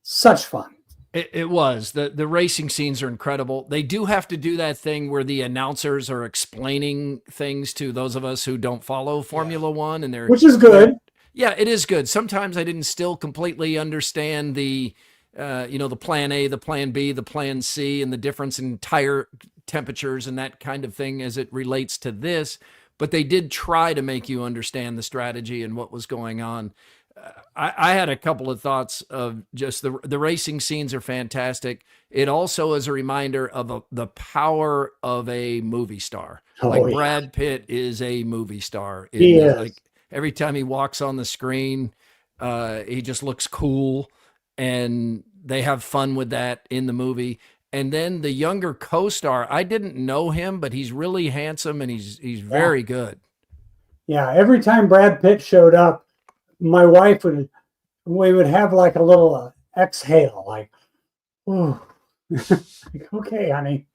such fun. It was. The racing scenes are incredible. They do have to do that thing where the announcers are explaining things to those of us who don't follow Formula One, and which is good. Yeah, it is good. Sometimes I didn't still completely understand the plan A, the plan B, the plan C, and the difference in tire temperatures and that kind of thing as it relates to this. But they did try to make you understand the strategy and what was going on. I had a couple of thoughts of just the racing scenes are fantastic. It also is a reminder of the power of a movie star. Brad Pitt is a movie star. He is. Like every time he walks on the screen, he just looks cool, and they have fun with that in the movie. And then the younger co-star, I didn't know him, but he's really handsome and he's very good. Yeah, every time Brad Pitt showed up, my wife we would have like a little exhale, like, oh, like, okay, honey,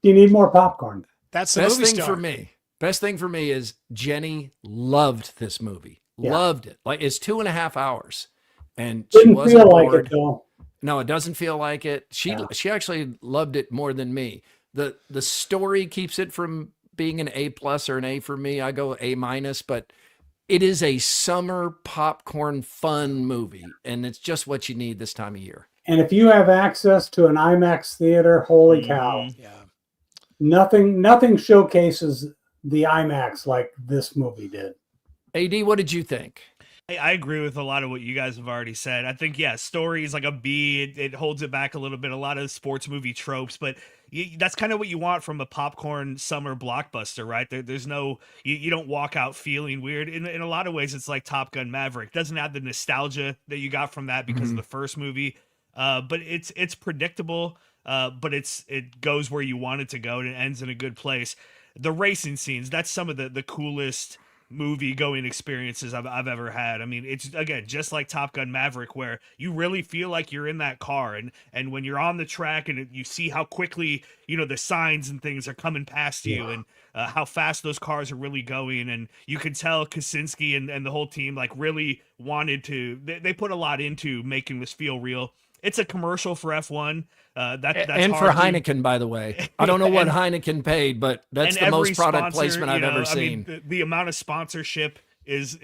do you need more popcorn? That's the best movie thing star. for me. Best thing for me is Jenny loved this movie. Loved it. Like, it's 2.5 hours, and she Didn't wasn't feel bored. like it though. No, it doesn't feel like it. She actually loved it more than me. The story keeps it from being an A+ or an A for me. I go A-, but it is a summer popcorn fun movie, and it's just what you need this time of year. And if you have access to an IMAX theater, holy cow. Yeah. Nothing showcases the IMAX like this movie did. AD, what did you think? I agree with a lot of what you guys have already said. I think, story is like a B. It holds it back a little bit. A lot of sports movie tropes, but that's kind of what you want from a popcorn summer blockbuster, right? There's no, you don't walk out feeling weird. In a lot of ways, it's like Top Gun Maverick. Doesn't have the nostalgia that you got from that because of the first movie, but it's predictable. But it goes where you want it to go, and it ends in a good place. The racing scenes, that's some of the coolest movie going experiences I've ever had. I mean, it's again just like Top Gun Maverick, where you really feel like you're in that car, and when you're on the track and you see how quickly the signs and things are coming past you, and how fast those cars are really going, and you can tell Kaczynski and the whole team like really wanted to. They put a lot into making this feel real. It's a commercial for F1. That's and for Heineken, by the way. I don't know what Heineken paid, but that's the most product placement I've ever seen. I mean, the amount of sponsorship is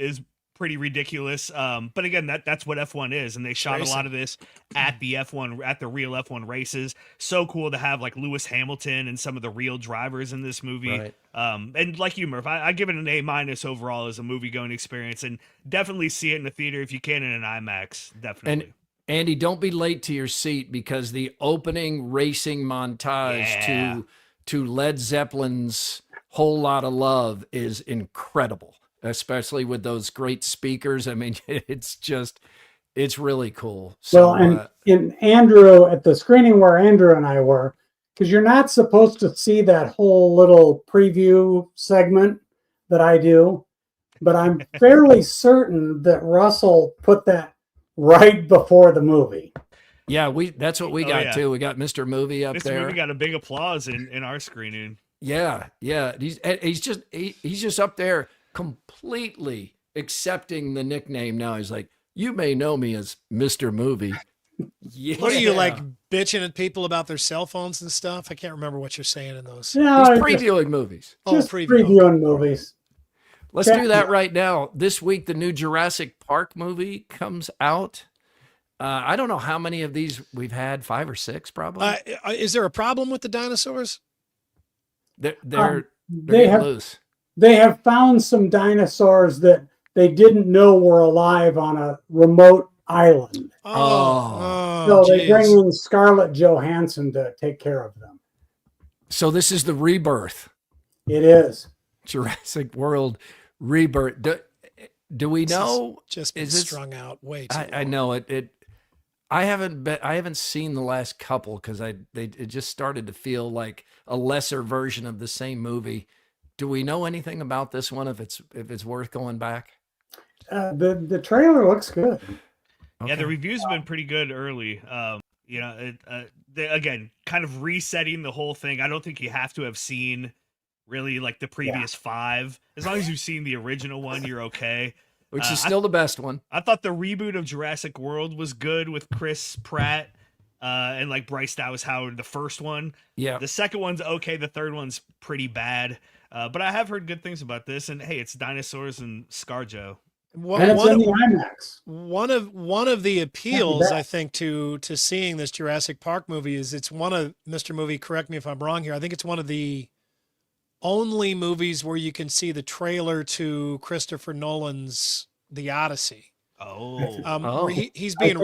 pretty ridiculous. But again, that's what F1 is, and they shot a lot of this at the real F1 races. So cool to have like Lewis Hamilton and some of the real drivers in this movie. Right. And like you, Murph, I give it an A- overall as a movie going experience, and definitely see it in the theater if you can in an IMAX. Definitely. And Andy, don't be late to your seat, because the opening racing montage to Led Zeppelin's Whole Lotta Love is incredible, especially with those great speakers. I mean, it's really cool. So, well, and in Andrew, at the screening where Andrew and I were, because you're not supposed to see that whole little preview segment that I do, but I'm fairly certain that Russell put that right before the movy. Yeah, that's what we got too. We got Mr. Movie up there. Mr. Movie got a big applause in our screening. Yeah. He's just up there completely accepting the nickname now. He's like, you may know me as Mr. Movie. Yeah. What are you, like, bitching at people about their cell phones and stuff? I can't remember what you're saying in those. No, he's previewing movies. Just previewing movies. Let's do that right now. This week, the new Jurassic Park movie comes out. I don't know how many of these we've had, 5 or 6 probably. Is there a problem with the dinosaurs? They're loose. They have found some dinosaurs that they didn't know were alive on a remote Island. So they bring geez. in Scarlett Johansson to take care of them. So this is the rebirth. It is. Jurassic World rebirth. Do we know? Just been strung out way too long. I know it. I haven't seen the last couple because it just started to feel like a lesser version of the same movie. Do we know anything about this one? If it's worth going back? The trailer looks good. Yeah, the reviews have been pretty good early. Again, kind of resetting the whole thing. I don't think you have to have seen really like the previous 5. As long as you've seen the original one, you're okay. Which is still the best one. I thought the reboot of Jurassic World was good with Chris Pratt and like Bryce Dallas Howard, the first one. Yeah. The second one's okay. The third one's pretty bad. But I have heard good things about this. And hey, it's dinosaurs and ScarJo. And it's in the IMAX. One of the appeals, I think, to seeing this Jurassic Park movie is it's one of, Mr. Movie, correct me if I'm wrong here, I think it's one of the only movies where you can see the trailer to Christopher Nolan's The Odyssey. Where he's being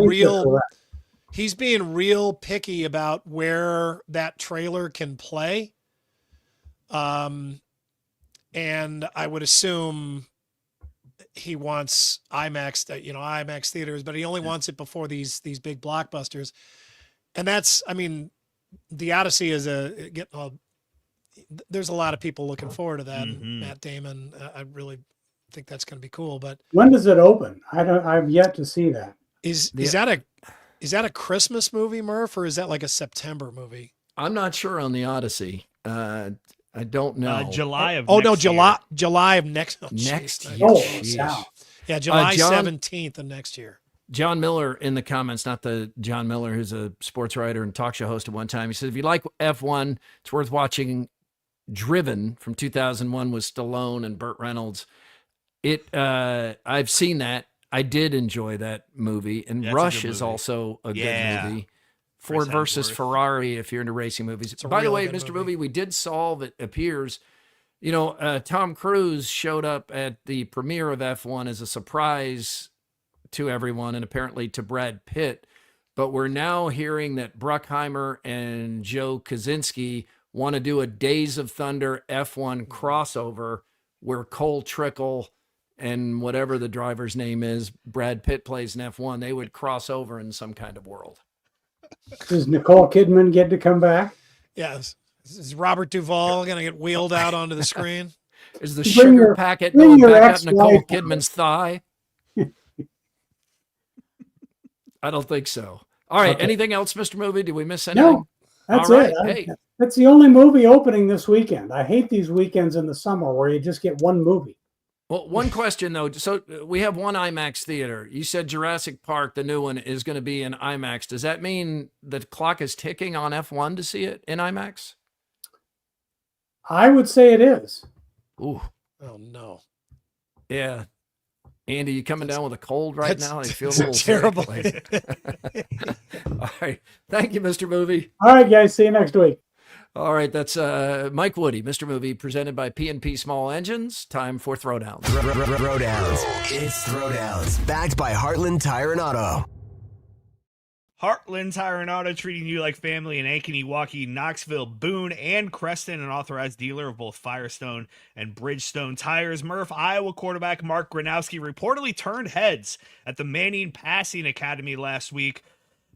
real picky about where that trailer can play. And I would assume he wants IMAX theaters, but he only wants it before these big blockbusters. And that's, I mean, The Odyssey is there's a lot of people looking forward to that. Mm-hmm. Matt Damon, I really think that's going to be cool. But when does it open? I've yet to see that. Is that a Christmas movie, Murph, or is that like a September movie? I'm not sure on the Odyssey. I don't know. July of July of next next year. Yeah, July 17th of next year. John Miller in the comments, not the John Miller who's a sports writer and talk show host at one time. He said, if you like F1, it's worth watching Driven from 2001 with Stallone and Burt Reynolds. I've seen that. I did enjoy that movie. And Rush is also a good movie. Ford versus Ferrari, if you're into racing movies. By the way, Mr. Movie, we did solve, it appears, Tom Cruise showed up at the premiere of F1 as a surprise to everyone and apparently to Brad Pitt. But we're now hearing that Bruckheimer and Joe Kosinski want to do a Days of Thunder F1 crossover where Cole Trickle and whatever the driver's name is, Brad Pitt plays in F1, they would cross over in some kind of world. Does Nicole Kidman get to come back? Yes. Is Robert Duvall going to get wheeled out onto the screen? Is the sugar packet going back up Nicole Kidman's thigh? I don't think so. All right. Okay. Anything else, Mr. Movie? Did we miss anything? No, that's it. Hey. That's the only movie opening this weekend. I hate these weekends in the summer where you just get one movie. Well, one question, though. So we have one IMAX theater. You said Jurassic Park, the new one, is going to be in IMAX. Does that mean the clock is ticking on F1 to see it in IMAX? I would say it is. Ooh. Oh, no. Yeah. Andy, you coming down with a cold right now? I feel a little terrible. All right. Thank you, Mr. Movie. All right, guys. See you next week. All right. That's Mike Woody, Mr. Movie, presented by P&P Small Engines. Time for Throwdowns. Throwdowns. It's Throwdowns. Backed by Heartland Tire and Auto. Heartland Tire and Auto, treating you like family in Ankeny, Waukee, Knoxville, Boone, and Creston, an authorized dealer of both Firestone and Bridgestone tires. Murph, Iowa quarterback Mark Gronowski reportedly turned heads at the Manning Passing Academy last week,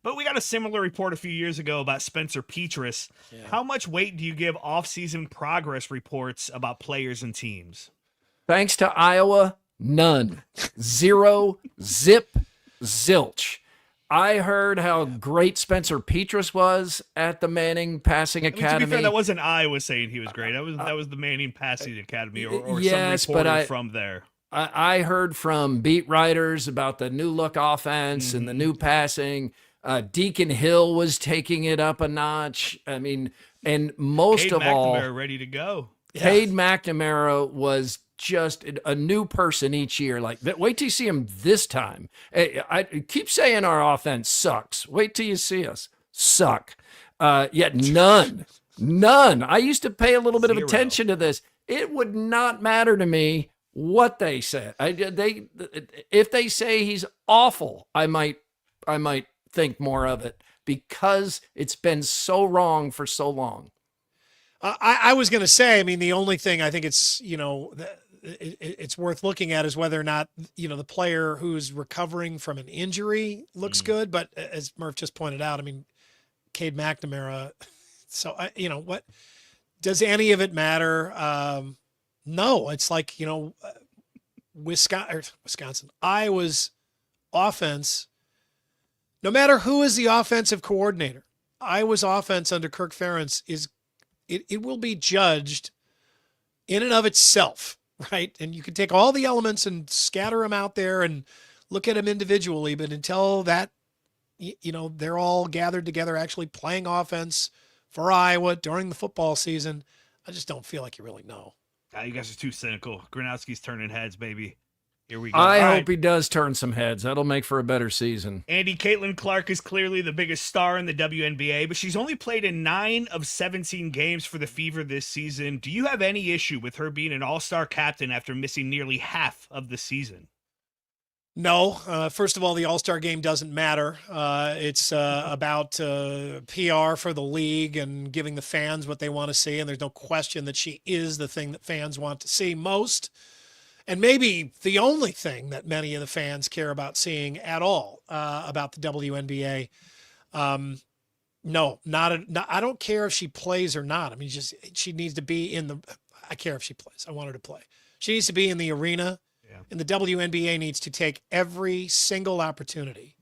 but we got a similar report a few years ago about Spencer Petras. Yeah. How much weight do you give off-season progress reports about players and teams? Thanks to Iowa, none. Zero, zip, zilch. I heard how great Spencer Petras was at the Manning Passing Academy. To be fair, that wasn't Iowa saying he was great. That was the Manning Passing Academy or yes, some reporter from there. I heard from beat writers about the new look offense and the new passing. Deacon Hill was taking it up a notch. I mean, and most Cade of all, McNamara ready to go. Cade McNamara was just a new person each year. Like, wait till you see him this time. I keep saying our offense sucks. Wait till you see us suck. Yet none. I used to pay a little bit of attention to this. It would not matter to me what they say. If they say he's awful, I might think more of it because it's been so wrong for so long. I was going to say, I mean, the only thing I think it's, it's worth looking at is whether or not, the player who's recovering from an injury looks good. But as Murph just pointed out, I mean, Cade McNamara. So, what does any of it matter? No, it's like, Wisconsin, Iowa's offense, no matter who is the offensive coordinator, Iowa's offense under Kirk Ferentz it will be judged in and of itself, right? And you can take all the elements and scatter them out there and look at them individually, but until that, they're all gathered together actually playing offense for Iowa during the football season, I just don't feel like you really know. You guys are too cynical. Gronowski's turning heads, baby. Here we go. I hope he does turn some heads. That'll make for a better season. Andy, Caitlin Clark is clearly the biggest star in the WNBA, but she's only played in 9 of 17 games for the Fever this season. Do you have any issue with her being an all-star captain after missing nearly half of the season? No. First of all, the All-Star game doesn't matter. It's about PR for the league and giving the fans what they want to see, and there's no question that she is the thing that fans want to see most. And maybe the only thing that many of the fans care about seeing at all about the WNBA. No, I don't care if she plays or not. I mean, she needs to be I care if she plays. I want her to play. She needs to be in the arena. Yeah. And the WNBA needs to take every single opportunity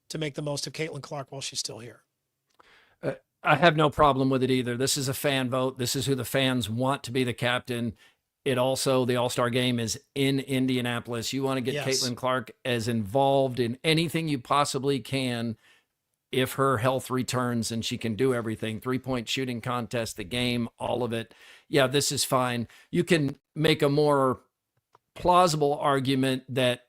to make the most of Caitlin Clark while she's still here. I have no problem with it either. This is a fan vote. This is who the fans want to be the captain. It also, the All-Star game is in Indianapolis. You want to get Caitlin Clark as involved in anything you possibly can if her health returns and she can do everything. 3-point shooting contest, the game, all of it. Yeah, this is fine. You can make a more plausible argument that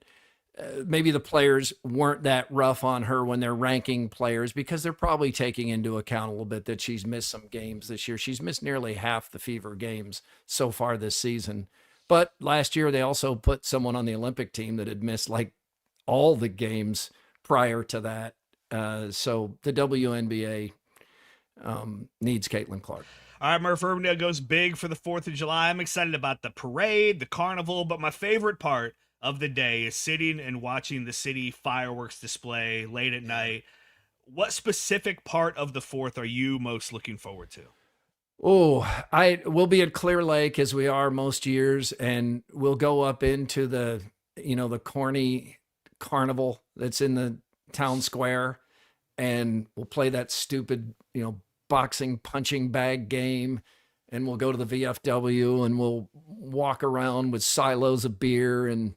maybe the players weren't that rough on her when they're ranking players because they're probably taking into account a little bit that she's missed some games this year. She's missed nearly half the Fever games so far this season. But last year they also put someone on the Olympic team that had missed like all the games prior to that. So the WNBA needs Caitlin Clark. All right, Murph, Urbandale goes big for the 4th of July. I'm excited about the parade, the carnival, but my favorite part of the day is sitting and watching the city fireworks display late at night. What specific part of the 4th are you most looking forward to? Oh, we'll be at Clear Lake as we are most years, and we'll go up into the corny carnival that's in the town square, and we'll play that stupid, boxing punching bag game, and we'll go to the VFW and we'll walk around with silos of beer and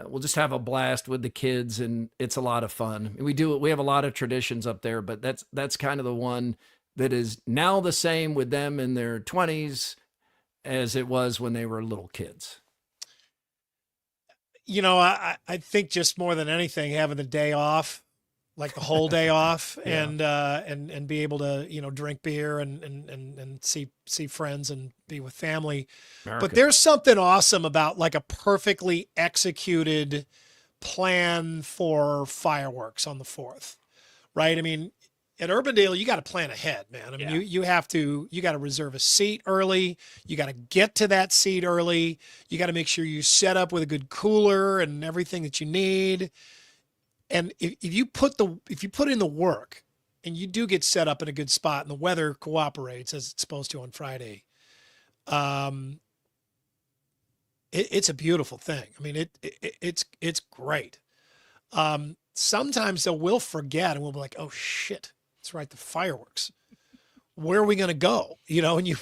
we'll just have a blast with the kids, and it's a lot of fun. We have a lot of traditions up there, but that's kind of the one that is now the same with them in their 20s as it was when they were little kids. I think just more than anything, having the day off, like the whole day off, and be able to drink beer and see friends and be with family. America. But there's something awesome about like a perfectly executed plan for fireworks on the 4th, right? I mean, at Urbandale, you got to plan ahead, man. I mean, you got to reserve a seat early. You got to get to that seat early. You got to make sure you set up with a good cooler and everything that you need. And if you put in the work and you do get set up in a good spot and the weather cooperates as it's supposed to on Friday, it's a beautiful thing. I mean, it's great. Sometimes though we'll forget and we'll be like, oh shit, that's right, the fireworks. Where are we going to go? And you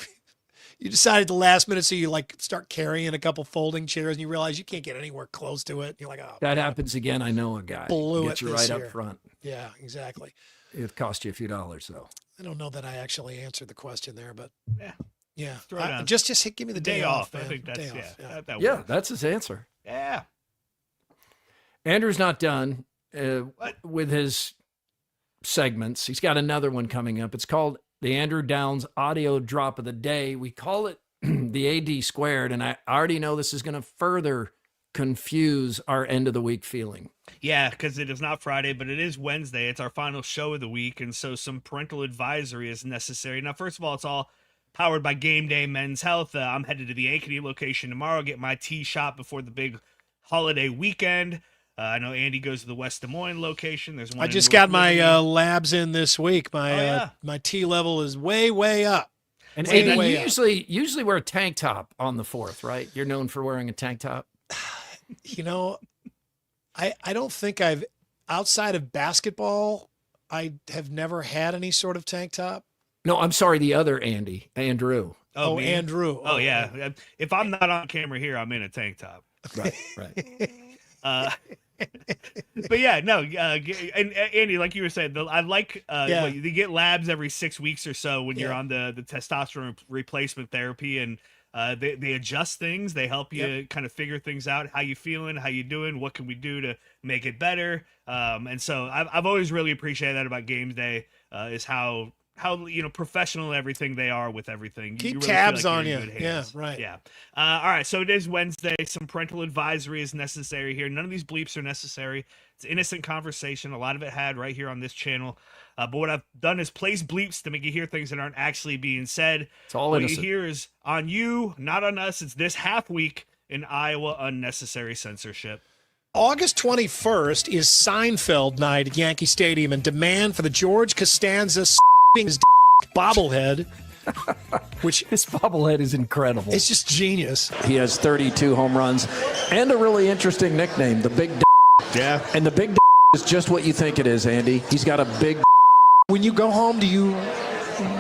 decided the last minute, so you like start carrying a couple folding chairs and you realize you can't get anywhere close to it. You're like, oh, that happens again. I know a guy. Blew you right up front. Yeah, exactly. It cost you a few dollars though. I don't know that I actually answered the question there, but yeah. Just give me the day off, man. I think that's day off. Yeah, that's his answer. Yeah. Andrew's not done with his segments. He's got another one coming up. It's called the Andrew Downs audio drop of the day. We call it the AD squared, and I already know this is going to further confuse our end of the week feeling. Yeah, because it is not Friday, but it is Wednesday. It's our final show of the week, and so some parental advisory is necessary. Now, first of all, it's all powered by Game Day Men's Health. I'm headed to the Ankeny location tomorrow, get my tee shot before the big holiday weekend. I know Andy goes to the West Des Moines location. There's one. I just got my labs in this week. My my tee level is way up. And AD, you usually wear a tank top on the 4th, right? You're known for wearing a tank top. You know, I don't think I've, outside of basketball, I have never had any sort of tank top. No, I'm sorry, the other Andrew. Oh, Andrew. Oh, yeah. If I'm not on camera here, I'm in a tank top. Right. But yeah, no, and Andy, like you were saying, I like you get labs every 6 weeks or so when you're on the testosterone replacement therapy, and they adjust things. They help you kind of figure things out. How you feeling? How you doing? What can we do to make it better? And so I've always really appreciated that about Games Day, is how professional and everything they are with everything. Keep really tabs feel like on you're you. in good hands. Yeah, right. Yeah. All right. So it is Wednesday. Some parental advisory is necessary here. None of these bleeps are necessary. It's innocent conversation. A lot of it had right here on this channel. But what I've done is place bleeps to make you hear things that aren't actually being said. It's all what innocent. you hear is on you, not on us. It's this half week in Iowa unnecessary censorship. August 21st is Seinfeld night at Yankee Stadium, and demand for the George Costanza his bobblehead, which this bobblehead is incredible. It's just genius. He has 32 home runs and a really interesting nickname, the Big D. Yeah. And the Big D is just what you think it is, Andy. He's got a big. When you go home, do you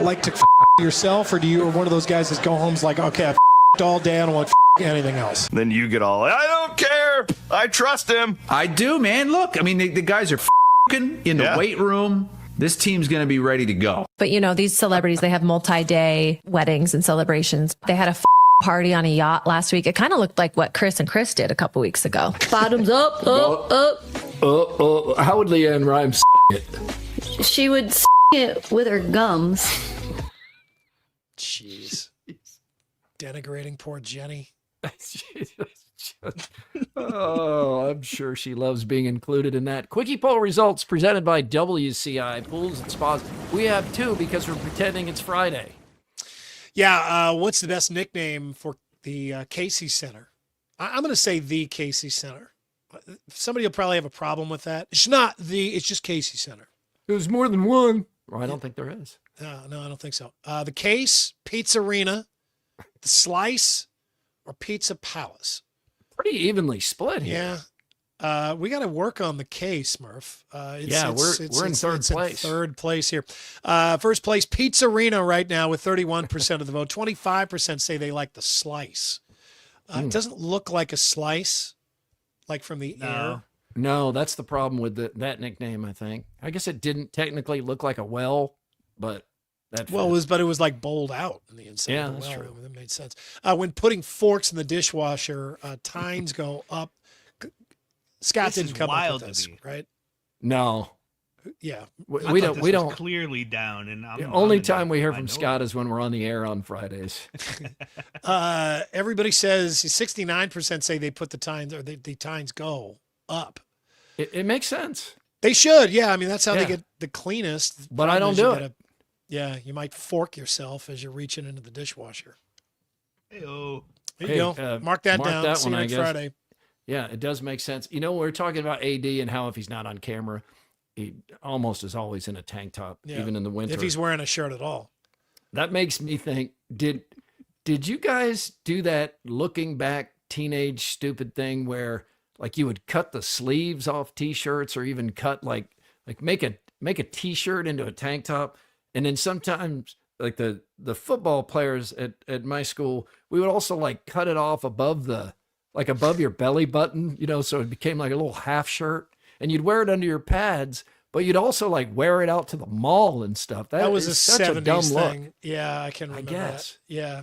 like to yourself, or do you, or one of those guys that go home's like, okay, I all day, I don't want anything else? Then you get all, I don't care, I trust him. I do, man. Look, I mean, the guys are in the weight room. This team's going to be ready to go. But, these celebrities, they have multi-day weddings and celebrations. They had a party on a yacht last week. It kind of looked like what Chris and Chris did a couple weeks ago. Bottoms up, up. How would Leanne Rimes it? She would it with her gums. Jeez. Denigrating poor Jenny. Oh, I'm sure she loves being included in that. Quickie poll results presented by WCI Pools and Spas. We have 2 because we're pretending it's Friday. Yeah, what's the best nickname for the Casey Center? I'm going to say the Casey Center. Somebody will probably have a problem with that. It's not it's just Casey Center. There's more than one. Well, I don't think there is. No, I don't think so. The Case, Pizza Arena, the Slice, or Pizza Palace. Pretty evenly split here. Yeah. We got to work on the Case, Murph. We're in third place. Third place here. First place, Pizza Arena right now with 31% of the vote. 25% say they like the Slice. It doesn't look like a slice, like from the air. No, that's the problem with that nickname, I think. I guess it didn't technically look like a well, but that it was like bowled out in the inside. Yeah, of the that's well. true. That made sense. When putting forks in the dishwasher, tines go up. Scott didn't come up with this, right? No. Yeah, we don't clearly down, and the only time we hear from Scott is when we're on the air on Fridays. Everybody says 69% say they put the tines, or the tines go up. It makes sense. They should, yeah. I mean, that's how they get the cleanest. But I don't do it. You might fork yourself as you're reaching into the dishwasher. Hey-o. There you go. Mark that down. See you next Friday. Yeah, it does make sense. We're talking about AD and how if he's not on camera, he almost is always in a tank top, even in the winter. If he's wearing a shirt at all. That makes me think, did you guys do that looking back teenage stupid thing where like you would cut the sleeves off t-shirts, or even cut like make a t-shirt into a tank top? And then sometimes like the football players at my school, we would also like cut it off above your belly button, so it became like a little half shirt, and you'd wear it under your pads, but you'd also like wear it out to the mall and stuff. That was a such 70s a dumb thing. look. Yeah, I can remember guess. that. Yeah.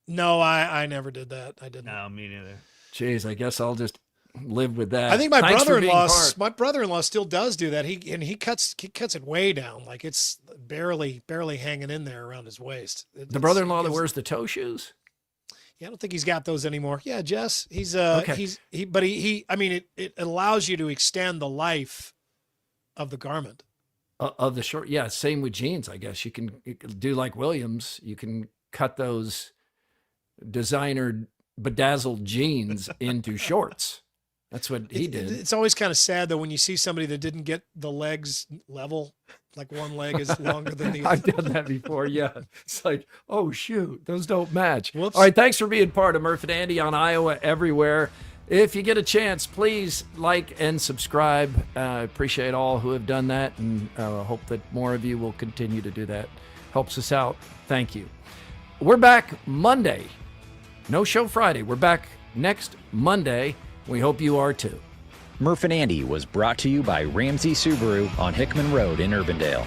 No, I never did that. I didn't. No, me neither. Jeez, I guess I'll just live with that. I think my Thanks for being brother-in-law still does do that. He cuts it way down, like it's barely hanging in there around his waist. The brother-in-law that wears the toe shoes. Yeah, I don't think he's got those anymore. Yeah, Jess, he's Okay. I mean, it allows you to extend the life of the garment. Of the short, yeah. Same with jeans, I guess. You can do like Williams. You can cut those designer bedazzled jeans into shorts. That's what he did. It's always kind of sad though when you see somebody that didn't get the legs level, like one leg is longer than the other. I've done that before. Yeah, it's like, oh shoot, those don't match. Whoops. All right, thanks for being part of Murph and Andy on Iowa Everywhere. If you get a chance, please like and subscribe. Appreciate all who have done that, and hope that more of you will continue to do that. Helps us out. Thank you. We're back Monday. No show Friday. We're back next Monday. We hope you are too. Murph and Andy was brought to you by Ramsey Subaru on Hickman Road in Urbandale.